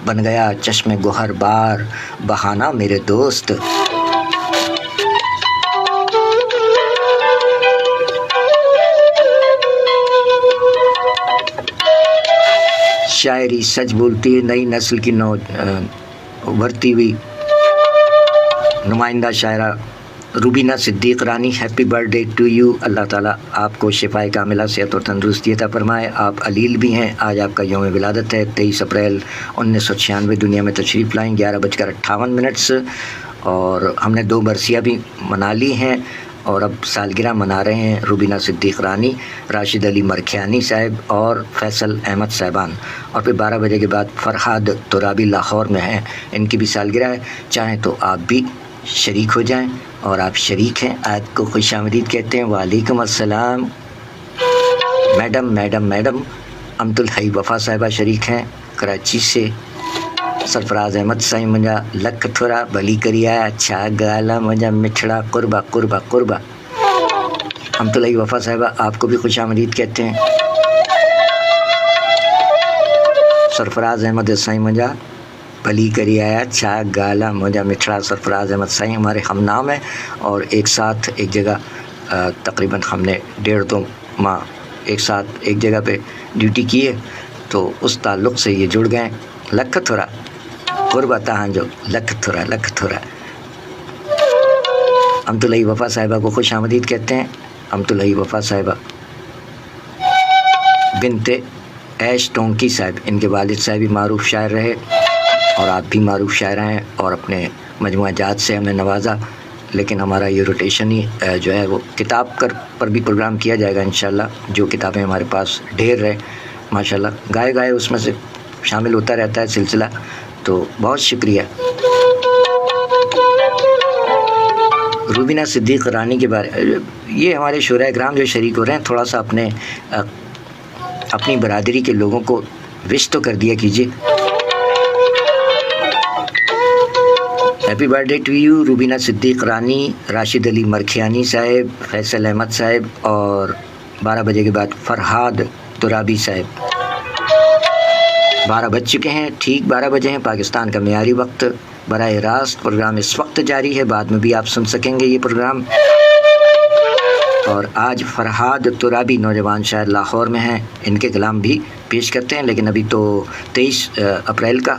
A: بن گیا چشم گوہر بار بہانا میرے دوست۔ شاعری سچ بولتی ہے، نئی نسل کی ابھرتی ہوئی نمائندہ شاعرہ Rubina Siddiq Rani, happy birthday to you. اللہ تعالیٰ آپ کو شفائے کاملہ، صحت اور تندرستی عطا فرمائے۔ آپ علیل بھی ہیں، آج آپ کا یوم ولادت ہے، 23 اپریل 1996 دنیا میں تشریف لائیں 11:58، اور ہم نے 2 برسیاں بھی منا لی ہیں اور اب سالگرہ منا رہے ہیں روبینہ صدیق رانی، راشد علی مرکھیانی صاحب اور فیصل احمد صاحبان، اور پھر 12 بجے کے بعد فرحاد ترابی لاہور میں ہیں، ان کی بھی سالگرہ ہے۔ چاہیں تو آپ بھی شریک ہو جائیں، اور آپ شریک ہیں، آپ کو خوش آمدید کہتے ہیں۔ وعلیکم السلام میڈم امت الحی وفا صاحبہ شریک ہیں کراچی سے۔ سرفراز احمد سائیں منجا لکھ تھوڑا بلی کریا اچھا گالا منجا مٹھڑا قربہ امت الحی وفا صاحبہ آپ کو بھی خوش آمدید کہتے ہیں۔ سرفراز احمد سائیں منجا بلی کری آیا چھا گالا مجھا مٹھڑا، سرفراز احمد سائیں ہمارے ہم نام ہیں، اور ایک ساتھ ایک جگہ تقریباً ہم نے 1.5-2 ماہ ایک ساتھ ایک جگہ پہ ڈیوٹی کی ہے، تو اس تعلق سے یہ جڑ گئے۔ لکھ تھوڑا قربہ تہاں جو لکھ تھوڑا امت الحی وفا صاحبہ کو خوش آمدید کہتے ہیں۔ امت الحی وفا صاحبہ بنت ایش ٹونکی صاحب، ان کے والد صاحب بھی معروف شاعر رہے اور آپ بھی معروف شاعر ہیں، اور اپنے مجموعہ جات سے ہمیں نوازا، لیکن ہمارا یہ روٹیشن ہی جو ہے وہ کتاب پر بھی پروگرام کیا جائے گا انشاءاللہ، جو کتابیں ہمارے پاس ڈھیر رہے ماشاءاللہ، گائے اس میں سے شامل ہوتا رہتا ہے سلسلہ، تو بہت شکریہ۔ روبینہ صدیق رانی کے بارے یہ ہمارے شعراء کرام جو شریک ہو رہے ہیں، تھوڑا سا اپنی برادری کے لوگوں کو وش تو کر دیا کیجیے۔ Happy birthday to you Rubina Siddiq Rani, Rashid Ali Markhiani صاحب، فیصل احمد صاحب، اور 12 بجے کے بعد فرحاد ترابی صاحب۔ 12 بج چکے ہیں، ٹھیک 12 بجے ہیں پاکستان کا معیاری وقت۔ براہ راست پروگرام اس وقت جاری ہے، بعد میں بھی آپ سن سکیں گے یہ پروگرام۔ اور آج فرحاد ترابی نوجوان شاعر لاہور میں ہیں، ان کے کلام بھی پیش کرتے ہیں، لیکن ابھی تو 23 اپریل کا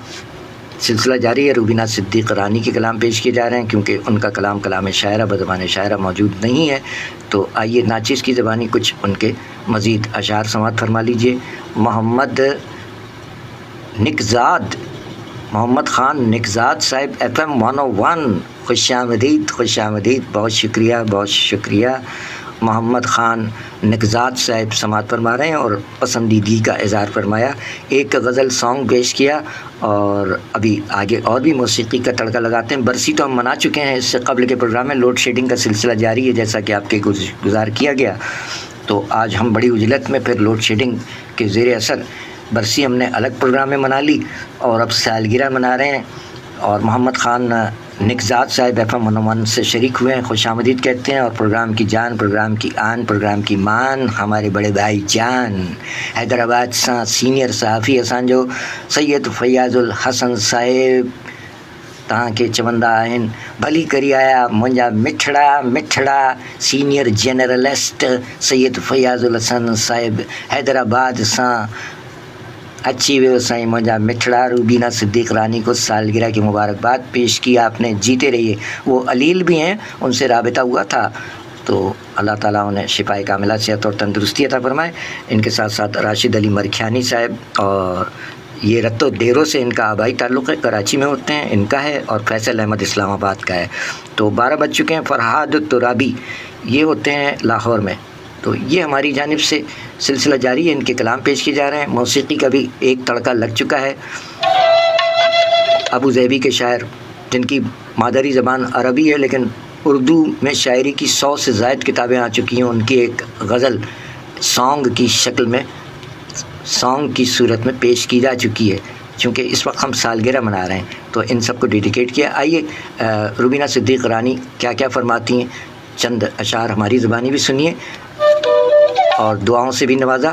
A: سلسلہ جاری ہے، روبینہ صدیق رانی کے کلام پیش کیے جا رہے ہیں، کیونکہ ان کا کلام شاعرہ بزبان شاعرہ موجود نہیں ہے، تو آئیے ناچیز کی زبانی کچھ ان کے مزید اشعار سماعت فرما لیجئے۔ محمد خان نکزاد صاحب FM 101، خوش آمدید، بہت شکریہ۔ محمد خان نکزاد صاحب سماعت فرما رہے ہیں اور پسندیدگی کا اظہار فرمایا، ایک غزل سانگ پیش کیا، اور ابھی آگے اور بھی موسیقی کا تڑکا لگاتے ہیں۔ برسی تو ہم منا چکے ہیں، اس سے قبل کے پروگرام میں لوڈ شیڈنگ کا سلسلہ جاری ہے، جیسا کہ آپ کے گزار کیا گیا، تو آج ہم بڑی اجلت میں پھر لوڈ شیڈنگ کے زیر اثر برسی ہم نے الگ پروگرام میں منا لی، اور اب سالگرہ منا رہے ہیں، اور محمد خان نکزاد صاحب FM 101 سے شریک ہوئے ہیں، خوش آمدید کہتے ہیں، اور پروگرام کی جان، پروگرام کی آن، پروگرام کی مان ہمارے بڑے بھائی جان حیدرآباد سے سینئر صحافی اسان جو سید فیاض الحسن صاحب تاں کے چوندہ آہن بھلی کری آیا منجا مٹھڑا سینئر جنرلسٹ سید فیاض الحسن صاحب حیدرآباد سے اچھی وے سائیں منجا مٹھڑا روبینہ صدیق رانی کو سالگرہ کی مبارکباد پیش کی، آپ نے جیتے رہیے۔ وہ علیل بھی ہیں، ان سے رابطہ ہوا تھا، تو اللہ تعالیٰ انہیں شفائے کاملہ صحت اور تندرستی عطا فرمائے۔ ان کے ساتھ ساتھ راشد علی مرکھیانی صاحب، اور یہ رتو ڈیرو سے ان کا آبائی تعلق ہے، کراچی میں ہوتے ہیں، ان کا ہے، اور فیصل احمد اسلام آباد کا ہے۔ تو 12 بج چکے ہیں۔ فرحاد ترابی یہ ہوتے ہیں لاہور میں، تو یہ ہماری جانب سے سلسلہ جاری ہے، ان کے کلام پیش کیے جا رہے ہیں، موسیقی کا بھی ایک تڑکا لگ چکا ہے۔ ابو ظہبی کے شاعر جن کی مادری زبان عربی ہے لیکن اردو میں شاعری کی 100 سے زائد کتابیں آ چکی ہیں، ان کی ایک غزل سانگ کی شکل میں، سانگ کی صورت میں پیش کی جا چکی ہے، چونکہ اس وقت ہم سالگرہ منا رہے ہیں تو ان سب کو ڈیڈیکیٹ کیا۔ آئیے روبینہ صدیق رانی کیا فرماتی ہیں، چند اشعار ہماری زبانی بھی سنیے۔ اور دعاؤں سے بھی نوازا.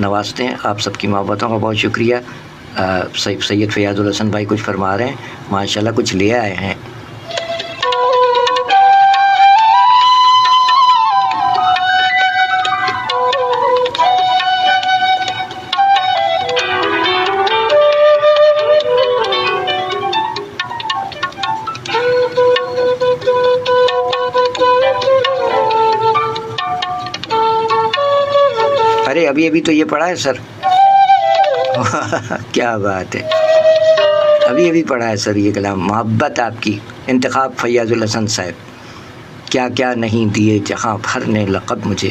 A: نوازتے ہیں. آپ سب کی محبتوں کا بہت شکریہ. سید فیاض الحسن بھائی کچھ فرما رہے ہیں، ماشاءاللہ کچھ لے آئے ہیں. ارے ابھی تو یہ پڑھا ہے سر. کیا بات ہے، ابھی پڑھا ہے سر یہ کلام. محبت آپ کی، انتخاب فیاض الحسن صاحب. کیا کیا نہیں دیے جہاں بھر نے لقب مجھے.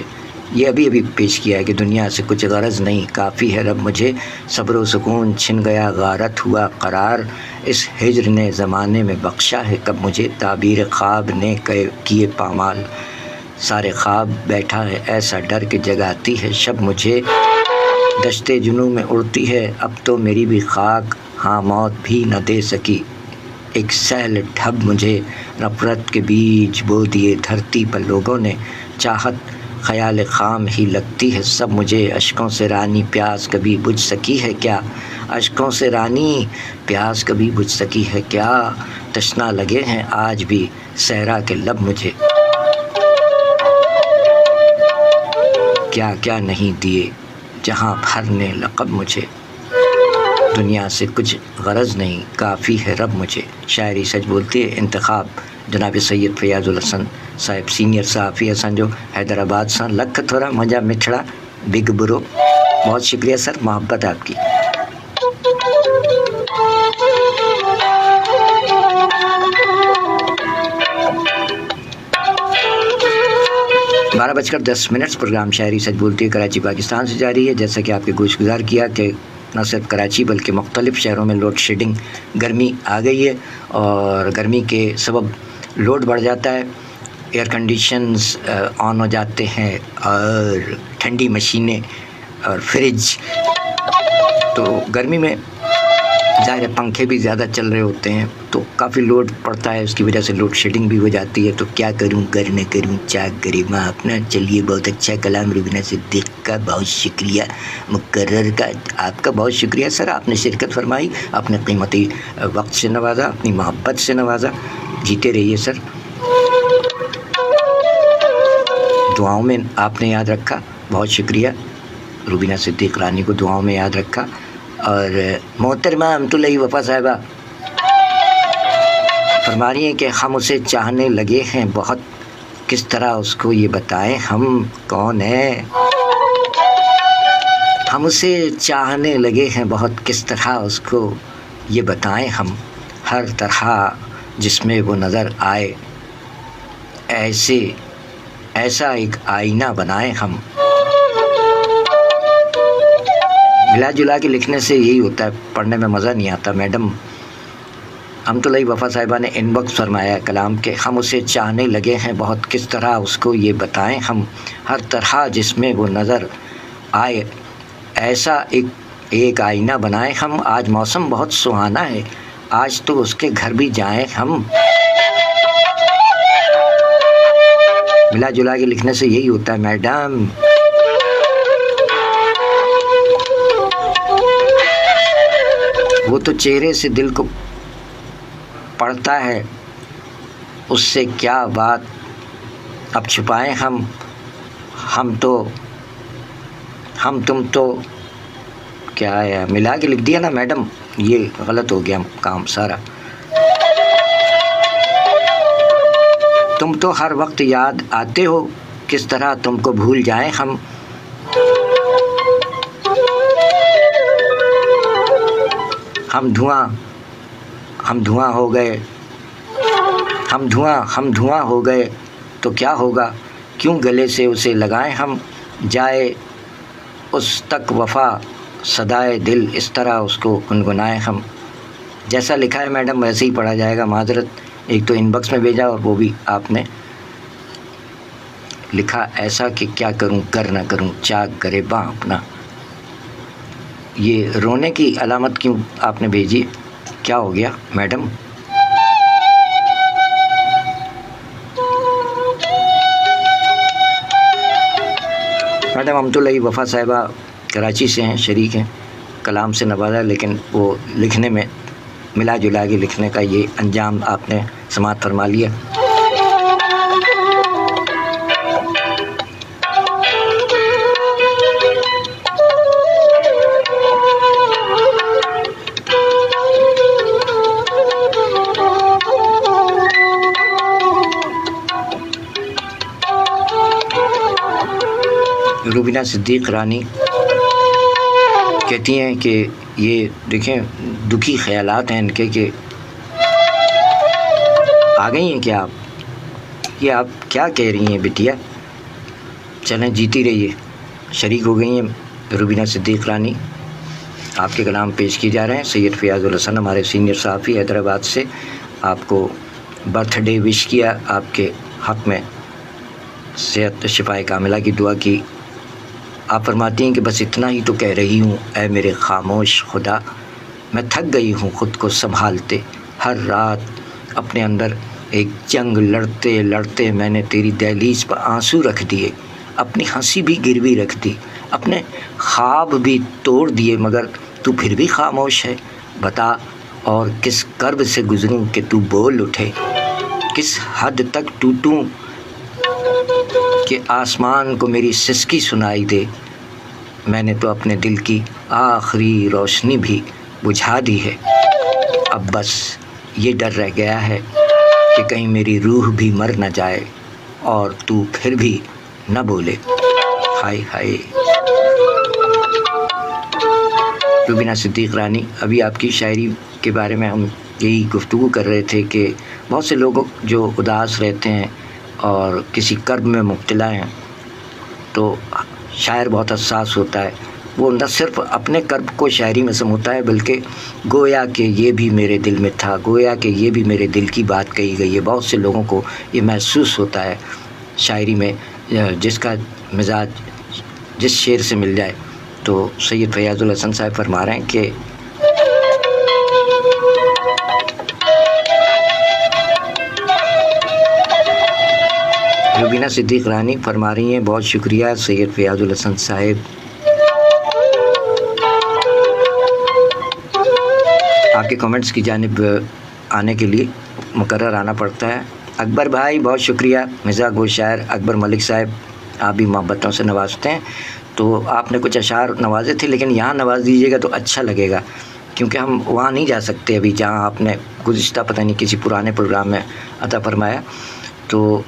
A: یہ ابھی پیش کیا ہے کہ دنیا سے کچھ غرض نہیں، کافی ہے رب مجھے. صبر و سکون چھن گیا، غارت ہوا قرار. اس ہجر نے زمانے میں بخشا ہے کب مجھے. تعبیر خواب نے کیے پامال، سارے خواب بیٹھا ہے ایسا ڈر کہ جگاتی ہے شب مجھے. دشتے جنوں میں اڑتی ہے اب تو میری بھی خاک، ہاں موت بھی نہ دے سکی ایک سیل ڈھب مجھے. نفرت کے بیج بو دیے دھرتی پر لوگوں نے، چاہت خیال خام ہی لگتی ہے سب مجھے. اشکوں سے رانی پیاس کبھی بجھ سکی ہے کیا، اشکوں سے رانی پیاس کبھی بجھ سکی ہے کیا. تشنا لگے ہیں آج بھی صحرا کے لب مجھے. کیا کیا نہیں دیے جہاں بھر نے لقب مجھے. دنیا سے کچھ غرض نہیں، کافی ہے رب مجھے. شاعری سچ بولتی ہے. انتخاب جناب سید فیاض الحسن صاحب، سینئر صحافی حسن جو حیدرآباد سن. لکھ تھوڑا مجھا مٹھڑا بگ برو. بہت شکریہ سر، محبت آپ کی. 12:10 پروگرام شاعری سچ بولتی ہے کراچی پاکستان سے جاری ہے. جیسا کہ آپ کے گوش گزار کیا کہ نہ صرف کراچی بلکہ مختلف شہروں میں لوڈ شیڈنگ، گرمی آ گئی ہے اور گرمی کے سبب لوڈ بڑھ جاتا ہے. ایئر کنڈیشنز آن ہو جاتے ہیں اور ٹھنڈی مشینیں اور فریج. تو گرمی میں ظاہر ہے پنکھے بھی زیادہ چل رہے ہوتے ہیں تو کافی لوڈ پڑتا ہے. اس کی وجہ سے لوڈ شیڈنگ بھی ہو جاتی ہے. تو کیا کروں گر نہ کروں چاک گریباں اپنا. چلیے بہت اچھا کلام روبینہ صدیق کا بہت شکریہ. مقرر کا آپ کا بہت شکریہ سر. آپ نے شرکت فرمائی، اپنے قیمتی وقت سے نوازا، اپنی محبت سے نوازا. جیتے رہیے سر. دعاؤں میں آپ نے یاد رکھا، بہت شکریہ. روبینہ صدیق رانی کو دعاؤں میں یاد رکھا. اور محترمہ امت اللہ وفا صاحبہ فرما رہی ہیں کہ ہم اسے چاہنے لگے ہیں بہت، کس طرح اس کو یہ بتائیں ہم کون ہیں. ہم اسے چاہنے لگے ہیں بہت، کس طرح اس کو یہ بتائیں ہم. ہر طرح جس میں وہ نظر آئے ایسا ایک آئینہ بنائیں ہم. ملا جلا کے لکھنے سے یہی ہوتا ہے، پڑھنے میں مزہ نہیں آتا. میڈم امت اللہ وفا صاحبہ نے ان وقت فرمایا کلام کہ ہم اسے چاہنے لگے ہیں بہت، کس طرح اس کو یہ بتائیں ہم. ہر طرح جس میں وہ نظر آئے ایسا ایک آئینہ بنائیں ہم. آج موسم بہت سہانا ہے، آج تو اس کے گھر بھی جائیں ہم. ملا جلا کے لکھنے سے یہی ہوتا ہے میڈم. وہ تو چہرے سے دل کو پڑھتا ہے، اس سے کیا بات اب چھپائیں ہم. ہم تم تو کیا ہے، ملا کے لکھ دیا نا میڈم، یہ غلط ہو گیا کام سارا. تم تو ہر وقت یاد آتے ہو، کس طرح تم کو بھول جائیں ہم. ہم دھواں ہو گئے تو کیا ہوگا، کیوں گلے سے اسے لگائیں ہم. جائے اس تک وفا صدائے دل، اس طرح اس کو گنگنائیں ہم. جیسا لکھا ہے میڈم ویسے ہی پڑھا جائے گا. معذرت، ایک تو ان باکس میں بھیجا اور وہ بھی آپ نے لکھا ایسا کہ کیا کروں گر نہ کروں چاک گریباں اپنا. یہ رونے کی علامت کیوں آپ نے بھیجی، کیا ہو گیا میڈم؟ میڈم امت اللہ وفا صاحبہ کراچی سے ہیں، شریک ہیں، کلام سے نوازا، لیکن وہ لکھنے میں ملا جلا کے لکھنے کا یہ انجام آپ نے سماعت فرما لیا۔ روبینہ صدیق رانی کہتی ہیں کہ یہ دیکھیں دکھی خیالات ہیں ان کے کہ آ گئی ہیں کہ یہ آپ کیا کہہ رہی ہیں بیٹیا، چلیں جیتی رہیے۔ شریک ہو گئی ہیں روبینہ صدیق رانی، آپ کے کلام پیش کیے جا رہے ہیں۔ سید فیاض الحسن ہمارے سینئر صحافی حیدرآباد سے آپ کو برتھ ڈے وش کیا، آپ کے حق میں صحت شفائے کاملہ کی دعا کی۔ آپ فرماتی ہیں کہ بس اتنا ہی تو کہہ رہی ہوں اے میرے خاموش خدا، میں تھک گئی ہوں خود کو سنبھالتے، ہر رات اپنے اندر ایک جنگ لڑتے لڑتے میں نے تیری دہلیز پر آنسو رکھ دیے، اپنی ہنسی بھی گروی رکھ دی، اپنے خواب بھی توڑ دیے، مگر تو پھر بھی خاموش ہے۔ بتا اور کس کرب سے گزروں کہ تو بول اٹھے، کس حد تک ٹوٹوں کہ آسمان کو میری سسکی سنائی دے۔ میں نے تو اپنے دل کی آخری روشنی بھی بجھا دی ہے، اب بس یہ ڈر رہ گیا ہے کہ کہیں میری روح بھی مر نہ جائے اور تو پھر بھی نہ بولے۔ ہائے ہائے۔ روبینہ صدیق رانی، ابھی آپ کی شاعری کے بارے میں ہم یہی گفتگو کر رہے تھے کہ بہت سے لوگ جو اداس رہتے ہیں اور کسی کرب میں مبتلا ہیں تو شاعر بہت حساس ہوتا ہے، وہ نہ صرف اپنے کرب کو شاعری میں سموتا ہے بلکہ گویا کہ یہ بھی میرے دل میں تھا، گویا کہ یہ بھی میرے دل کی بات کہی گئی ہے۔ بہت سے لوگوں کو یہ محسوس ہوتا ہے شاعری میں، جس کا مزاج جس شعر سے مل جائے۔ تو سید فیاض الحسن صاحب فرما رہے ہیں کہ روبینہ صدیق رانی فرما رہی ہیں بہت شکریہ سید فیاض الحسن صاحب، آپ کے کمنٹس کی جانب آنے کے لیے مقرر آنا پڑتا ہے۔ اکبر بھائی بہت شکریہ، مزاح گو شاعر اکبر ملک صاحب، آپ بھی محبتوں سے نوازتے ہیں، تو آپ نے کچھ اشعار نوازے تھے لیکن یہاں نواز دیجیے گا تو اچھا لگے گا، کیونکہ ہم وہاں نہیں جا سکتے ابھی جہاں آپ نے گزشتہ پتہ نہیں کسی پرانے پروگرام میں عطا فرمایا۔ تو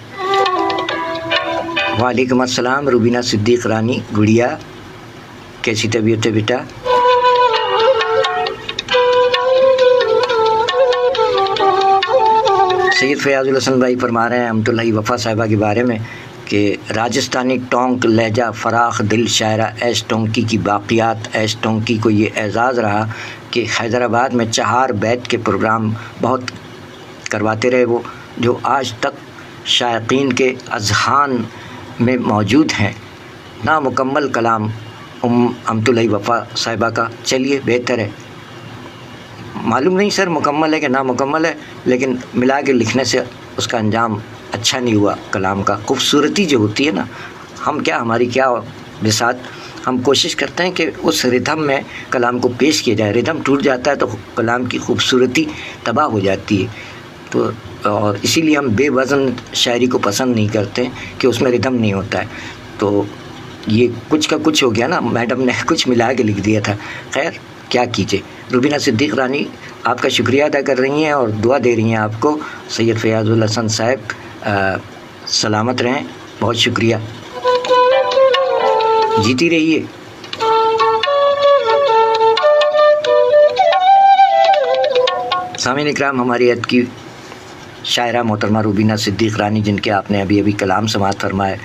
A: وعلیکم السلام روبینہ صدیق رانی گڑیا، کیسی طبیعت ہے بیٹا؟ سید فیاض الحسن بھائی فرما رہے ہیں رحمۃ اللہ وفا صاحبہ کے بارے میں کہ راجستانی ٹونک لہجہ فراخ دل شاعرہ ایس ٹونکی کی باقیات۔ ایس ٹونکی کو یہ اعزاز رہا کہ حیدرآباد میں 4 بیت کے پروگرام بہت کرواتے رہے، وہ جو آج تک شائقین کے اذہان میں موجود ہیں۔ نامکمل کلام رحمۃ اللہ وفا صاحبہ کا، چلیے بہتر ہے، معلوم نہیں سر مکمل ہے کہ نامکمل ہے، لیکن ملا کے لکھنے سے اس کا انجام اچھا نہیں ہوا۔ کلام کا خوبصورتی جو ہوتی ہے نا، ہماری کیا بساط، ہم کوشش کرتے ہیں کہ اس ردھم میں کلام کو پیش کیا جائے، ردھم ٹوٹ جاتا ہے تو کلام کی خوبصورتی تباہ ہو جاتی ہے۔ تو اور اسی لیے ہم بے وزن شاعری کو پسند نہیں کرتے کہ اس میں ردھم نہیں ہوتا ہے۔ تو یہ کچھ کا کچھ ہو گیا نا، میڈم نے کچھ ملا کے لکھ دیا تھا، خیر کیا کیجیے۔ روبینہ صدیق رانی آپ کا شکریہ ادا کر رہی ہیں اور دعا دے رہی ہیں آپ کو۔ سید فیاض الحسن صاحب سلامت رہیں، بہت شکریہ، جیتی رہیے۔ سامعین اکرام، ہماری عد کی شاعرہ محترمہ روبینہ صدیق رانی، جن کے آپ نے ابھی کلام سماعت فرمائے،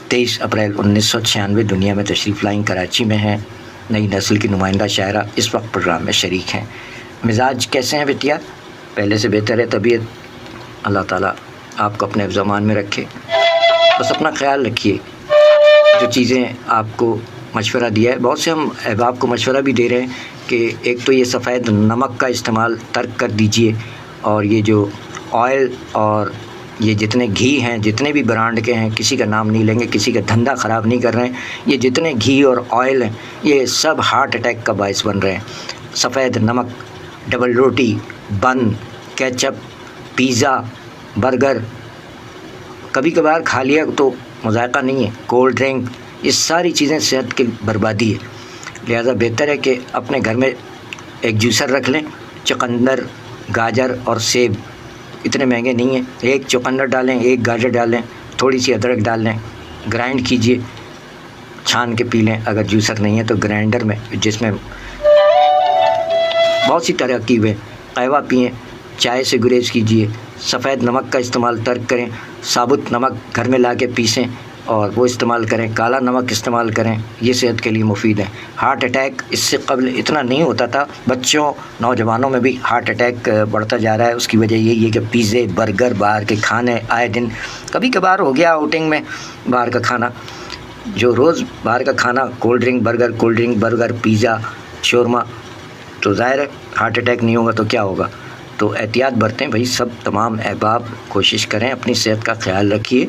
A: 23 اپریل 1996 دنیا میں تشریف لائیں، کراچی میں ہیں، نئی نسل کی نمائندہ شاعرہ، اس وقت پروگرام میں شریک ہیں۔ مزاج کیسے ہیں بیٹیا؟ پہلے سے بہتر ہے طبیعت؟ اللہ تعالیٰ آپ کو اپنے حفظ و امان میں رکھے، بس اپنا خیال رکھیے۔ جو چیزیں آپ کو مشورہ دیا ہے، بہت سے ہم احباب کو مشورہ بھی دے رہے ہیں کہ ایک تو یہ سفید نمک کا استعمال ترک کر دیجئے، اور یہ جو آئل اور یہ جتنے گھی ہیں، جتنے بھی برانڈ کے ہیں، کسی کا نام نہیں لیں گے، کسی کا دھندا خراب نہیں کر رہے ہیں، یہ جتنے گھی اور آئل ہیں یہ سب ہارٹ اٹیک کا باعث بن رہے ہیں۔ سفید نمک، ڈبل روٹی، بن، کیچپ، پیزا، برگر کبھی کبھار کھا لیا تو مذائقہ نہیں ہے، کولڈ ڈرنک، یہ ساری چیزیں صحت کی بربادی ہے۔ لہذا بہتر ہے کہ اپنے گھر میں ایک جوسر رکھ لیں، چقندر، گاجر اور سیب اتنے مہنگے نہیں ہیں، ایک چقندر ڈالیں، ایک گاجر ڈالیں، تھوڑی سی ادرک ڈال لیں، گرائنڈ کیجئے، چھان کے پی لیں۔ اگر جوسر نہیں ہے تو گرائنڈر میں، جس میں بہت سی ترکیب ہے، قہوہ پئیں، چائے سے گریز کیجئے، سفید نمک کا استعمال ترک کریں، ثابت نمک گھر میں لا کے پیسیں اور وہ استعمال کریں، کالا نمک استعمال کریں، یہ صحت کے لیے مفید ہے۔ ہارٹ اٹیک اس سے قبل اتنا نہیں ہوتا تھا، بچوں نوجوانوں میں بھی ہارٹ اٹیک بڑھتا جا رہا ہے۔ اس کی وجہ یہی ہے کہ پیزے، برگر، باہر کے کھانے آئے دن، کبھی کبھار ہو گیا آؤٹنگ میں باہر کا کھانا، جو روز باہر کا کھانا، کولڈ ڈرنک برگر، پیزا، شورما، تو ظاہر ہے ہارٹ اٹیک نہیں ہوگا تو کیا ہوگا۔ تو احتیاط برتیں بھائی، سب تمام احباب کوشش کریں، اپنی صحت کا خیال رکھیے۔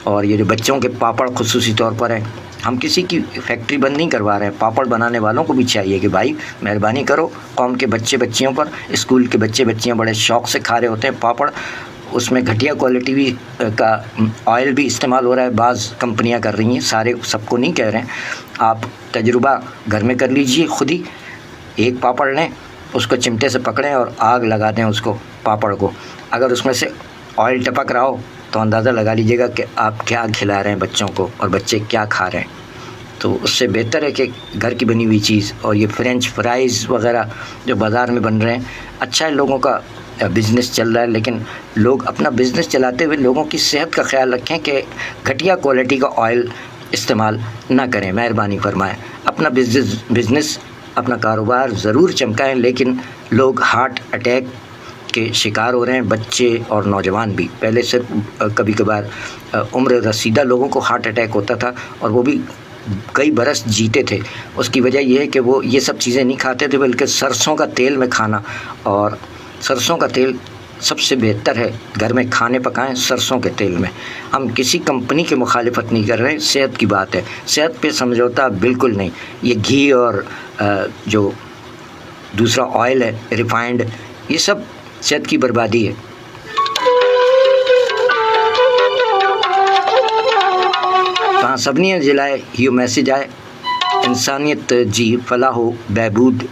A: اور یہ جو بچوں کے پاپڑ خصوصی طور پر ہیں، ہم کسی کی فیکٹری بند نہیں کروا رہے ہیں، پاپڑ بنانے والوں کو بھی چاہیے کہ بھائی مہربانی کرو، قوم کے بچے بچیوں پر، اسکول کے بچے بچیاں بڑے شوق سے کھا رہے ہوتے ہیں پاپڑ، اس میں گھٹیا کوالٹی بھی کا آئل بھی استعمال ہو رہا ہے، بعض کمپنیاں کر رہی ہیں، سارے سب کو نہیں کہہ رہے ہیں۔ آپ تجربہ گھر میں کر لیجئے خود ہی، ایک پاپڑ لیں، اس کو چمٹے سے پکڑیں اور آگ لگا دیں اس کو، پاپڑ کو، اگر اس میں سے آئل ٹپک رہا ہو تو اندازہ لگا لیجئے گا کہ آپ کیا کھلا رہے ہیں بچوں کو اور بچے کیا کھا رہے ہیں۔ تو اس سے بہتر ہے کہ گھر کی بنی ہوئی چیز، اور یہ فرینچ فرائز وغیرہ جو بازار میں بن رہے ہیں، اچھا ہے لوگوں کا بزنس چل رہا ہے، لیکن لوگ اپنا بزنس چلاتے ہوئے لوگوں کی صحت کا خیال رکھیں کہ گھٹیا کوالٹی کا آئل استعمال نہ کریں، مہربانی فرمائیں۔ اپنا بزنس اپنا کاروبار ضرور چمکائیں، لیکن لوگ ہارٹ اٹیک کے شکار ہو رہے ہیں، بچے اور نوجوان بھی۔ پہلے صرف کبھی کبھار عمر رسیدہ لوگوں کو ہارٹ اٹیک ہوتا تھا اور وہ بھی کئی برس جیتے تھے۔ اس کی وجہ یہ ہے کہ وہ یہ سب چیزیں نہیں کھاتے تھے، بلکہ سرسوں کا تیل میں کھانا، اور سرسوں کا تیل سب سے بہتر ہے، گھر میں کھانے پکائیں سرسوں کے تیل میں۔ ہم کسی کمپنی کی مخالفت نہیں کر رہے، صحت کی بات ہے، صحت پہ سمجھوتا بالکل نہیں۔ یہ گھی اور جو دوسرا آئل ہے ریفائنڈ، یہ سب صحت کی بربادی ہے۔ کہاں سبنیاں جلائے یہ میسج آئے، انسانیت جی فلاح و بہبود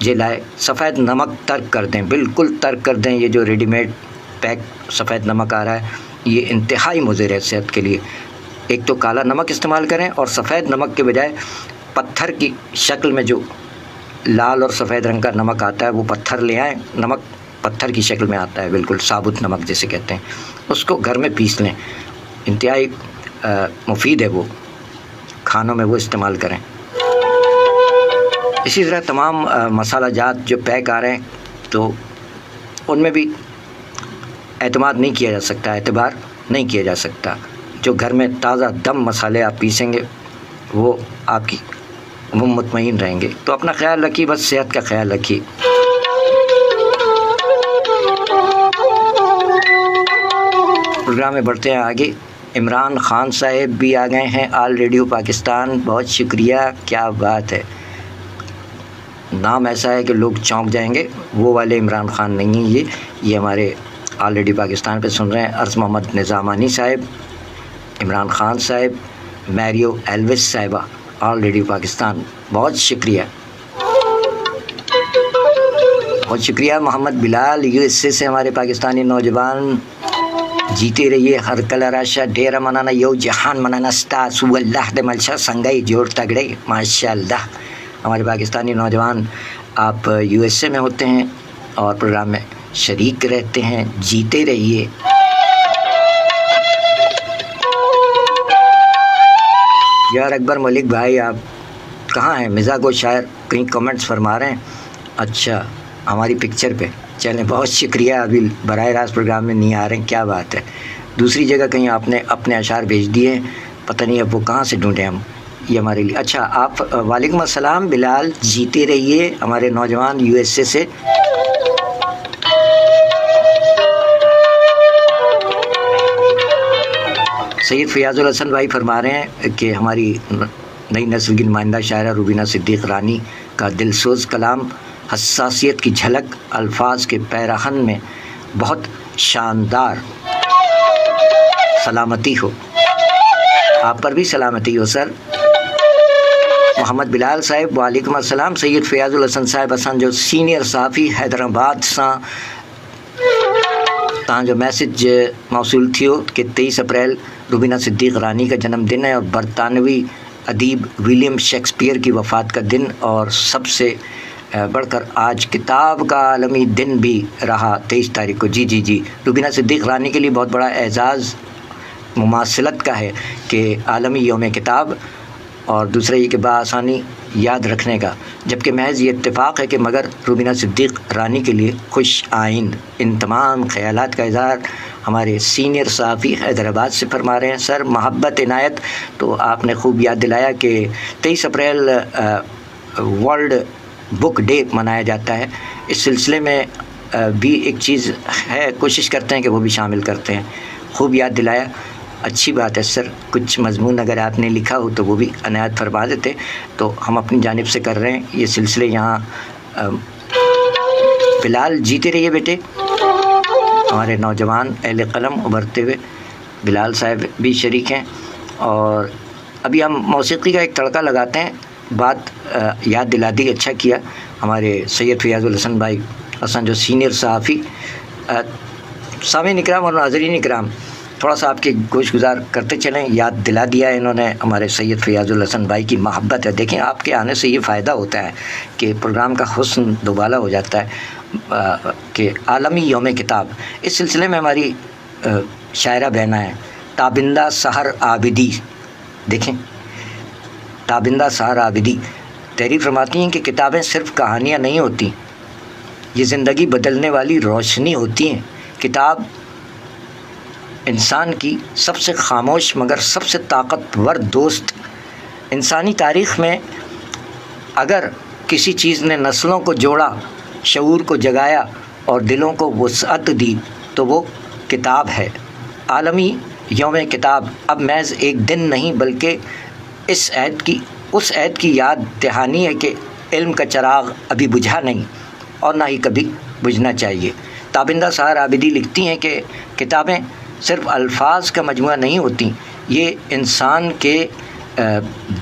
A: جلائے، سفید نمک ترک کر دیں، بالکل ترک کر دیں۔ یہ جو ریڈی میڈ پیک سفید نمک آ رہا ہے یہ انتہائی مضر ہے صحت کے لیے۔ ایک تو کالا نمک استعمال کریں، اور سفید نمک کے بجائے پتھر کی شکل میں جو لال اور سفید رنگ کا نمک آتا ہے وہ پتھر لے آئیں، نمک پتھر کی شکل میں آتا ہے، بالکل ثابت نمک جسے کہتے ہیں، اس کو گھر میں پیس لیں، انتہائی مفید ہے، وہ کھانوں میں وہ استعمال کریں۔ اسی طرح تمام مسالہ جات جو پیک آ رہے ہیں تو ان میں بھی اعتماد نہیں کیا جا سکتا، اعتبار نہیں کیا جا سکتا۔ جو گھر میں تازہ دم مسالے آپ پیسیں گے وہ آپ کی وہ مطمئن رہیں گے۔ تو اپنا خیال رکھیے، بس صحت کا خیال رکھیے۔ پروگرام میں بڑھتے ہیں آگے۔ عمران خان صاحب بھی آ گئے ہیں، آل ریڈیو پاکستان، بہت شکریہ، کیا بات ہے، نام ایسا ہے کہ لوگ چونک جائیں گے، وہ والے عمران خان نہیں ہیں، یہ ہمارے آل ریڈیو پاکستان پہ سن رہے ہیں۔ عرض محمد نظامانی صاحب، عمران خان صاحب، میریو ایلوس صاحبہ، آل ریڈیو پاکستان، بہت شکریہ، بہت شکریہ۔ محمد بلال یو ایس اے سے ہمارے پاکستانی نوجوان، جیتے رہیے، ہر کلر آشا ڈیرا منانا یو جہان منانا ستاس اللہ دے ملشا سنگئی جوڑ تگڑے، ماشاء اللہ۔ ہمارے پاکستانی نوجوان آپ یو ایس اے میں ہوتے ہیں اور پروگرام میں شریک رہتے ہیں، جیتے رہیے۔ یار اکبر ملک بھائی آپ کہاں ہیں؟ مزاح کو شاعر کہیں کمنٹس فرما رہے ہیں، اچھا ہماری پکچر پہ، چلیں بہت شکریہ۔ ابھی براہ راست پروگرام میں نہیں آ رہے ہیں، کیا بات ہے، دوسری جگہ کہیں آپ نے اپنے اشعار بھیج دیے، پتہ نہیں اب وہ کہاں سے ڈھونڈیں ہم، یہ ہمارے لیے۔ اچھا آپ، وعلیکم السلام بلال، جیتے رہیے، ہمارے نوجوان یو ایس اے سے۔ سید فیاض الحسن بھائی فرما رہے ہیں کہ ہماری نئی نسل کی نمائندہ شاعرہ روبینہ صدیق رانی کا دلسوز کلام، حساسیت کی جھلک، الفاظ کے پیراہن میں بہت شاندار۔ سلامتی ہو، آپ پر بھی سلامتی ہو سر۔ محمد بلال صاحب وعلیکم السلام۔ سید فیاض الحسن صاحب اساں جو سینئر صحافی حیدرآباد ساں تاں جو میسج موصول تھیو کہ 23 اپریل روبینہ صدیق رانی کا جنم دن ہے اور برطانوی ادیب ولیم شیکسپیئر کی وفات کا دن، اور سب سے بڑھ کر آج کتاب کا عالمی دن بھی رہا 23 تاریخ کو۔ جی روبینہ صدیق رانی کے لیے بہت بڑا اعزاز مماثلت کا ہے کہ عالمی یوم کتاب، اور دوسرا یہ کہ بآسانی یاد رکھنے کا، جبکہ محض یہ اتفاق ہے کہ مگر روبینہ صدیق رانی کے لیے خوش آئند۔ ان تمام خیالات کا اظہار ہمارے سینئر صحافی حیدرآباد سے فرما رہے ہیں۔ سر محبت عنایت، تو آپ نے خوب یاد دلایا کہ 23 اپریل ورلڈ بک ڈے منایا جاتا ہے۔ اس سلسلے میں بھی ایک چیز ہے، کوشش کرتے ہیں کہ وہ بھی شامل کرتے ہیں۔ خوب یاد دلایا، اچھی بات ہے سر۔ کچھ مضمون اگر آپ نے لکھا ہو تو وہ بھی عنایت فرما دیتے، تو ہم اپنی جانب سے کر رہے ہیں یہ سلسلے یہاں۔ بلال جیتے رہیے بیٹے، ہمارے نوجوان اہل قلم ابھرتے ہوئے بلال صاحب بھی شریک ہیں۔ اور ابھی ہم موسیقی کا ایک تڑکا لگاتے ہیں۔ بات یاد دلا دی، اچھا کیا ہمارے سید فیاض الحسن بھائی اساں جو سینئر صحافی۔ سامعین اکرام اور ناظرین اکرام، تھوڑا سا آپ کے گوش گزار کرتے چلیں، یاد دلا دیا ہے انہوں نے ہمارے سید فیاض الحسن بھائی کی محبت ہے۔ دیکھیں آپ کے آنے سے یہ فائدہ ہوتا ہے کہ پروگرام کا حسن دوبالا ہو جاتا ہے کہ عالمی یوم کتاب۔ اس سلسلے میں ہماری شاعرہ بہنہ ہیں تابندہ سحر عابدی، دیکھیں تابندہ سحر عابدی تحریر فرماتی ہیں کہ کتابیں صرف کہانیاں نہیں ہوتی، یہ زندگی بدلنے والی روشنی ہوتی ہیں۔ کتاب انسان کی سب سے خاموش مگر سب سے طاقتور دوست۔ انسانی تاریخ میں اگر کسی چیز نے نسلوں کو جوڑا، شعور کو جگایا اور دلوں کو وسعت دی تو وہ کتاب ہے۔ عالمی یوم کتاب اب محض ایک دن نہیں بلکہ اس عہد کی یاد دہانی ہے کہ علم کا چراغ ابھی بجھا نہیں اور نہ ہی کبھی بجھنا چاہیے۔ تابندہ سحر عابدی لکھتی ہیں کہ کتابیں صرف الفاظ کا مجموعہ نہیں ہوتی، یہ انسان کے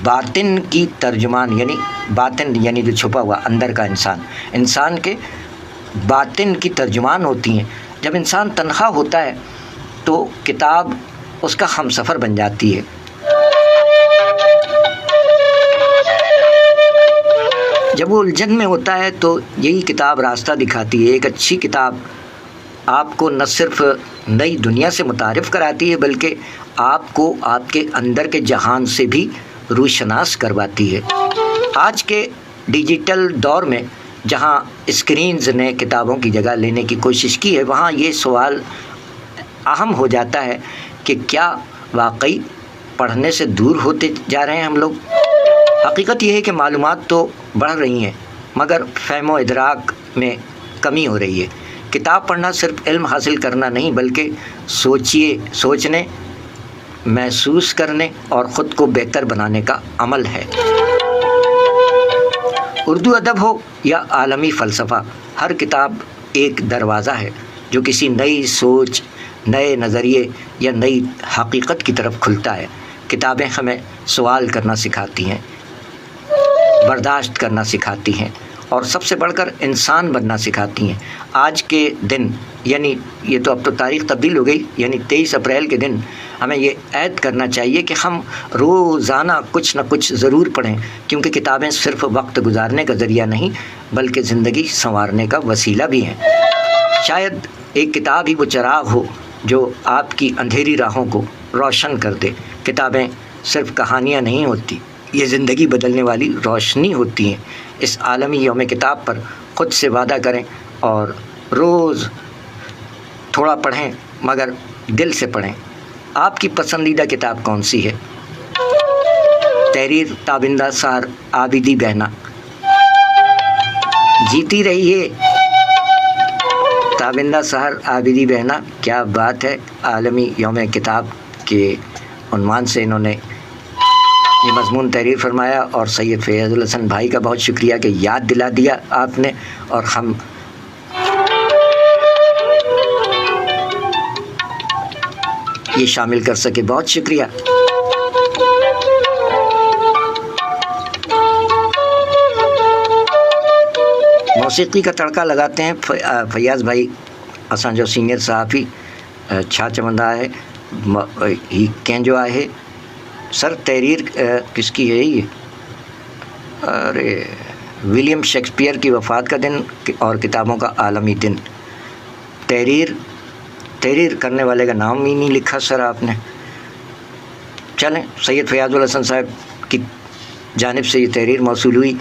A: باطن کی ترجمان، یعنی باطن یعنی جو چھپا ہوا اندر کا انسان کے باطن کی ترجمان ہوتی ہیں۔ جب انسان تنہا ہوتا ہے تو کتاب اس کا ہمسفر بن جاتی ہے۔ جب وہ الجھن میں ہوتا ہے تو یہی کتاب راستہ دکھاتی ہے۔ ایک اچھی کتاب آپ کو نہ صرف نئی دنیا سے متعارف کراتی ہے بلکہ آپ کو آپ کے اندر کے جہان سے بھی روشناس کرواتی ہے۔ آج کے ڈیجیٹل دور میں جہاں اسکرینز نے کتابوں کی جگہ لینے کی کوشش کی ہے، وہاں یہ سوال اہم ہو جاتا ہے کہ کیا واقعی پڑھنے سے دور ہوتے جا رہے ہیں ہم لوگ؟ حقیقت یہ ہے کہ معلومات تو بڑھ رہی ہیں مگر فہم و ادراک میں کمی ہو رہی ہے۔ کتاب پڑھنا صرف علم حاصل کرنا نہیں بلکہ سوچنے، محسوس کرنے اور خود کو بہتر بنانے کا عمل ہے۔ اردو ادب ہو یا عالمی فلسفہ، ہر کتاب ایک دروازہ ہے جو کسی نئی سوچ، نئے نظریے یا نئی حقیقت کی طرف کھلتا ہے۔ کتابیں ہمیں سوال کرنا سکھاتی ہیں، برداشت کرنا سکھاتی ہیں اور سب سے بڑھ کر انسان بننا سکھاتی ہیں۔ آج کے دن، یعنی یہ تو اب تو تاریخ تبدیل ہو گئی، یعنی 23 اپریل کے دن ہمیں یہ عہد کرنا چاہیے کہ ہم روزانہ کچھ نہ کچھ ضرور پڑھیں، کیونکہ کتابیں صرف وقت گزارنے کا ذریعہ نہیں بلکہ زندگی سنوارنے کا وسیلہ بھی ہیں۔ شاید ایک کتاب ہی وہ چراغ ہو جو آپ کی اندھیری راہوں کو روشن کر دے۔ کتابیں صرف کہانیاں نہیں ہوتی، یہ زندگی بدلنے والی روشنی ہوتی ہیں۔ اس عالمی یوم کتاب پر خود سے وعدہ کریں اور روز تھوڑا پڑھیں مگر دل سے پڑھیں۔ آپ کی پسندیدہ کتاب کون سی ہے؟ تحریر تابندہ سحر عابدی بہنہ۔ جیتی رہیے تابندہ سحر عابدی بہنہ، کیا بات ہے۔ عالمی یوم کتاب کے عنوان سے انہوں نے یہ مضمون تحریر فرمایا، اور سید فیاض الحسن بھائی کا بہت شکریہ کہ یاد دلا دیا آپ نے، اور ہم یہ شامل کر سکے، بہت شکریہ۔ موسیقی کا تڑکا لگاتے ہیں فیاض بھائی اساں جو سینئر صحافی چھا چوندا ہے ہی کینجو ہے سر تحریر کس کی ہے یہ؟ ارے ولیم شیکسپیئر کی وفات کا دن اور کتابوں کا عالمی دن۔ تحریر کرنے والے کا نام ہی نہیں لکھا سر آپ نے۔ چلیں، سید فیاض الحسن صاحب کی جانب سے یہ تحریر موصول ہوئی،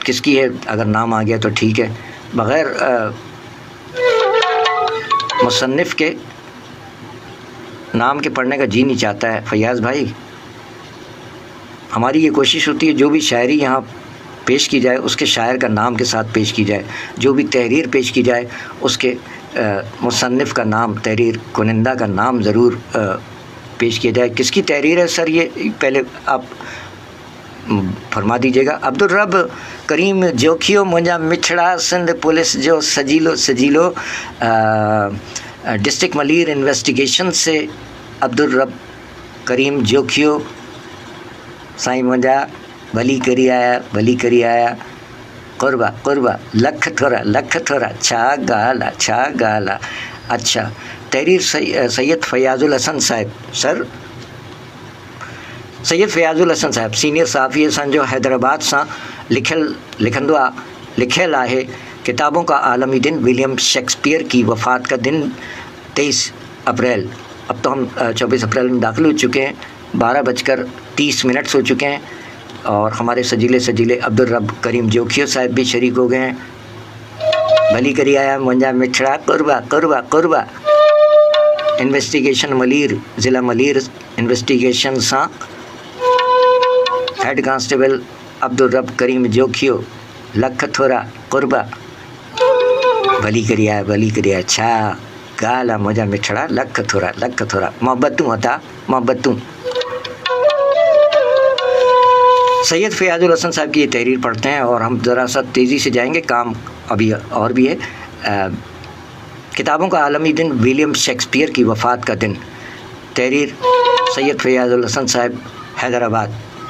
A: کس کی ہے اگر نام آ گیا تو ٹھیک ہے، بغیر مصنف کے نام کے پڑھنے کا جی نہیں چاہتا ہے فیاض بھائی۔ ہماری یہ کوشش ہوتی ہے جو بھی شاعری یہاں پیش کی جائے اس کے شاعر کا نام کے ساتھ پیش کی جائے، جو بھی تحریر پیش کی جائے اس کے مصنف کا نام، تحریر کنندہ کا نام ضرور پیش کیا جائے۔ کس کی تحریر ہے سر یہ پہلے آپ فرما دیجیے گا۔ عبدالرب کریم جوکھیو منجا مچھڑا سندھ پولیس جو سجیلو ڈسٹرکٹ ملیر انویسٹیگیشن سے عبدالرب کریم جوکھیو سائیں منجا بھلی کری آیا قربہ لکھ تھورا چھا گالا۔ اچھا، تحریر سید فیاض الحسن صاحب۔ سر سید فیاض الحسن صاحب سینئر صحافی سن جو حیدرآباد ساں لکھل ہے کتابوں کا عالمی دن ولیم شیکسپیئر کی وفات کا دن 23 اپریل۔ اب تو ہم 24 اپریل میں داخل ہو چکے ہیں، 12:30 ہو چکے ہیں، اور ہمارے سجیلے عبدالرب کریم جوکھیو صاحب بھی شریک ہو گئے ہیں۔ بھلی کری آیا منجا مچھڑا قربہ انویسٹیگیشن ملیر ضلع ملیر انویسٹیگیشن ساں ہیڈ کانسٹیبل عبدالرب کریم جوکھیو لکھ تھورا قربہ بھلی کری آیا چھا گالا مجھا مٹھڑا لکھ تھورا محبتوں۔ سید فیاض الحسن صاحب کی یہ تحریر پڑھتے ہیں، اور ہم ذرا سا تیزی سے جائیں گے، کام ابھی اور بھی ہے۔ کتابوں کا عالمی دن ولیم شیکسپیئر کی وفات کا دن۔ تحریر سید فیاض الحسن صاحب، حیدرآباد،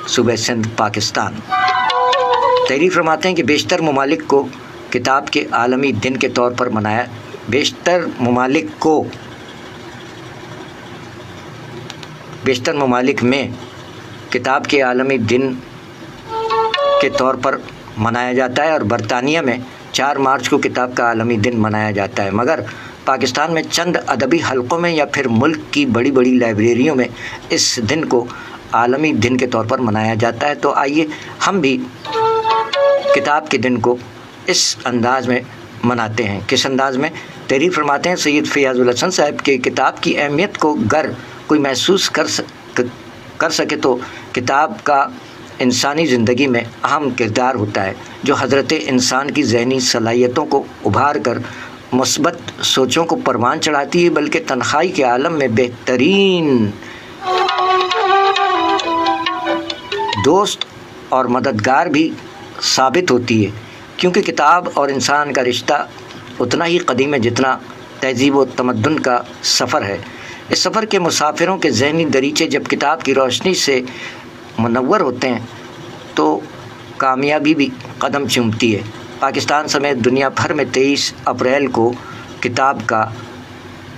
A: صوبہ سندھ، پاکستان۔ تحریر فرماتے ہیں کہ بیشتر ممالک کو کتاب کے عالمی دن کے طور پر منایا بیشتر ممالک میں کتاب کے عالمی دن کے طور پر منایا جاتا ہے، اور برطانیہ میں 4 مارچ کو کتاب کا عالمی دن منایا جاتا ہے، مگر پاکستان میں چند ادبی حلقوں میں یا پھر ملک کی بڑی لائبریریوں میں اس دن کو عالمی دن کے طور پر منایا جاتا ہے۔ تو آئیے ہم بھی کتاب کے دن کو اس انداز میں مناتے ہیں۔ کس انداز میں؟ تحریر فرماتے ہیں سید فیاض الحسن صاحب کے کتاب کی اہمیت کو گر کوئی محسوس کر سکے تو کتاب کا انسانی زندگی میں اہم کردار ہوتا ہے، جو حضرت انسان کی ذہنی صلاحیتوں کو ابھار کر مثبت سوچوں کو پروان چڑھاتی ہے، بلکہ تنہائی کے عالم میں بہترین دوست اور مددگار بھی ثابت ہوتی ہے، کیونکہ کتاب اور انسان کا رشتہ اتنا ہی قدیم ہے جتنا تہذیب و تمدن کا سفر ہے۔ اس سفر کے مسافروں کے ذہنی دریچے جب کتاب کی روشنی سے منور ہوتے ہیں تو کامیابی بھی قدم چومتی ہے۔ پاکستان سمیت دنیا بھر میں 23 اپریل کو کتاب کا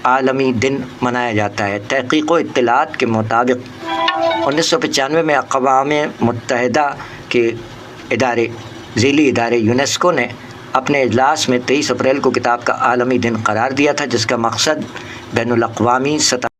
A: عالمی دن منایا جاتا ہے۔ تحقیق و اطلاعات کے مطابق 1995 میں اقوام متحدہ کے ذیلی ادارے یونیسکو نے اپنے اجلاس میں 23 اپریل کو کتاب کا عالمی دن قرار دیا تھا، جس کا مقصد بین الاقوامی سطح